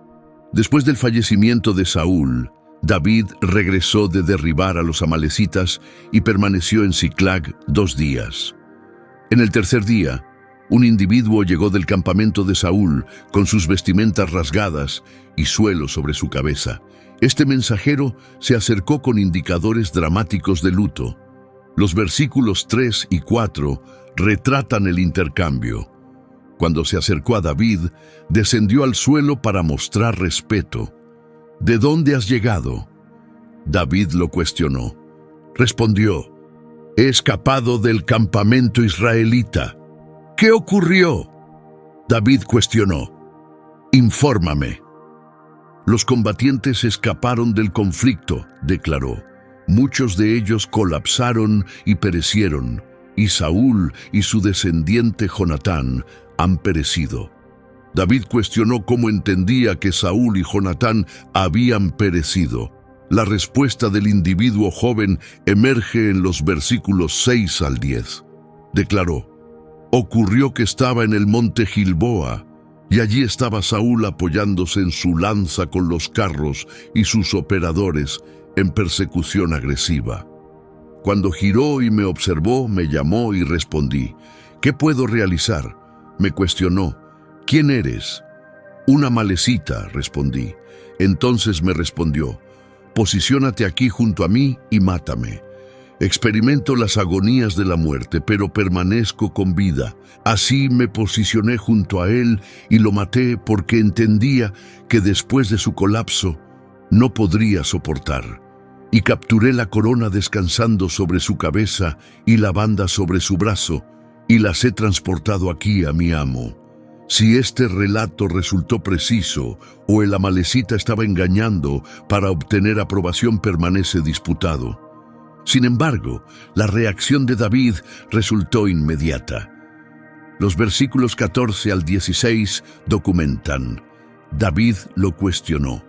Speaker 1: Después del fallecimiento de Saúl, David regresó de derribar a los amalecitas y permaneció en Siclag 2 días. En el tercer día, un individuo llegó del campamento de Saúl con sus vestimentas rasgadas y suelo sobre su cabeza. Este mensajero se acercó con indicadores dramáticos de luto. Los versículos 3 y 4 retratan el intercambio. Cuando se acercó a David, descendió al suelo para mostrar respeto. ¿De dónde has llegado? David lo cuestionó. Respondió: he escapado del campamento israelita. ¿Qué ocurrió? David cuestionó. Infórmame. Los combatientes escaparon del conflicto, declaró. Muchos de ellos colapsaron y perecieron, y Saúl y su descendiente Jonatán han perecido. David cuestionó cómo entendía que Saúl y Jonatán habían perecido. La respuesta del individuo joven emerge en los versículos 6 al 10. Declaró: ocurrió que estaba en el monte Gilboa, y allí estaba Saúl apoyándose en su lanza con los carros y sus operadores en persecución agresiva. Cuando giró y me observó, me llamó y respondí. ¿Qué puedo realizar? Me cuestionó. ¿Quién eres? Una amalecita, respondí. Entonces me respondió: posiciónate aquí junto a mí y mátame. Experimento las agonías de la muerte, pero permanezco con vida. Así me posicioné junto a él y lo maté porque entendía que después de su colapso no podría soportar. Y capturé la corona descansando sobre su cabeza y la banda sobre su brazo, y las he transportado aquí a mi amo. Si este relato resultó preciso o el amalecita estaba engañando para obtener aprobación permanece disputado. Sin embargo, la reacción de David resultó inmediata. Los versículos 14 al 16 documentan. David lo cuestionó.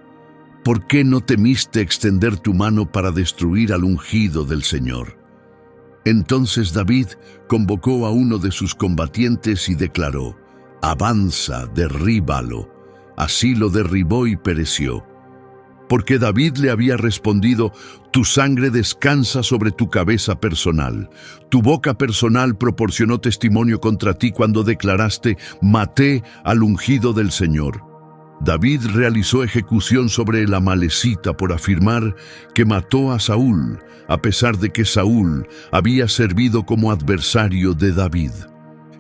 Speaker 1: ¿Por qué no temiste extender tu mano para destruir al ungido del Señor? Entonces David convocó a uno de sus combatientes y declaró: avanza, derríbalo. Así lo derribó y pereció. Porque David le había respondido: tu sangre descansa sobre tu cabeza personal. Tu boca personal proporcionó testimonio contra ti cuando declaraste: maté al ungido del Señor. David realizó ejecución sobre el amalecita por afirmar que mató a Saúl, a pesar de que Saúl había servido como adversario de David.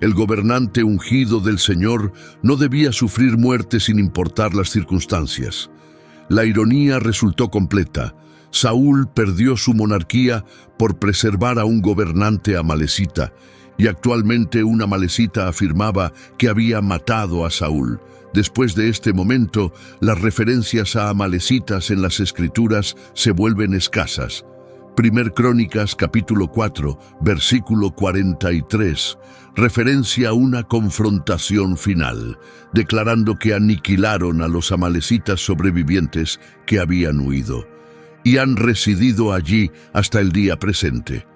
Speaker 1: El gobernante ungido del Señor no debía sufrir muerte sin importar las circunstancias. La ironía resultó completa. Saúl perdió su monarquía por preservar a un gobernante amalecita, y actualmente un amalecita afirmaba que había matado a Saúl. Después de este momento, las referencias a amalecitas en las Escrituras se vuelven escasas. Primer Crónicas capítulo 4, versículo 43, referencia a una confrontación final, declarando que aniquilaron a los amalecitas sobrevivientes que habían huido, y han residido allí hasta el día presente.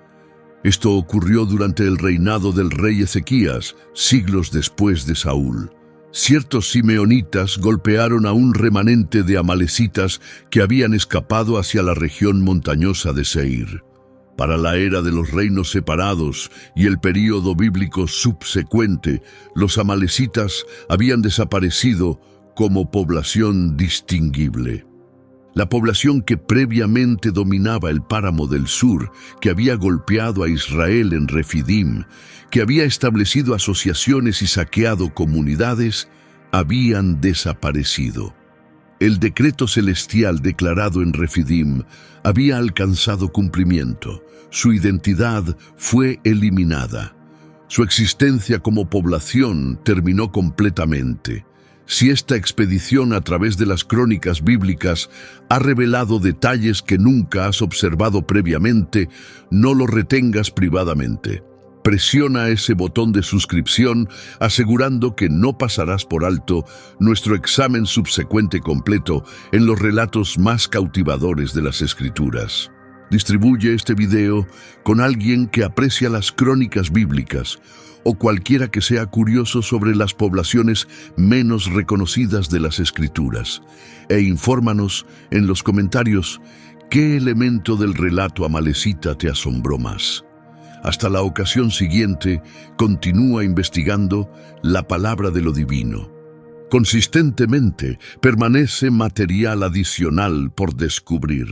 Speaker 1: Esto ocurrió durante el reinado del rey Ezequías, siglos después de Saúl. Ciertos simeonitas golpearon a un remanente de amalecitas que habían escapado hacia la región montañosa de Seir. Para la era de los reinos separados y el período bíblico subsecuente, los amalecitas habían desaparecido como población distinguible. La población que previamente dominaba el páramo del sur, que había golpeado a Israel en Refidim, que había establecido asociaciones y saqueado comunidades, habían desaparecido. El decreto celestial declarado en Refidim había alcanzado cumplimiento. Su identidad fue eliminada. Su existencia como población terminó completamente. Si esta expedición a través de las crónicas bíblicas ha revelado detalles que nunca has observado previamente, no lo retengas privadamente. Presiona ese botón de suscripción asegurando que no pasarás por alto nuestro examen subsecuente completo en los relatos más cautivadores de las Escrituras. Distribuye este video con alguien que aprecia las crónicas bíblicas o cualquiera que sea curioso sobre las poblaciones menos reconocidas de las Escrituras. E infórmanos en los comentarios qué elemento del relato amalecita te asombró más. Hasta la ocasión siguiente, continúa investigando la palabra de lo divino. Consistentemente permanece material adicional por descubrir.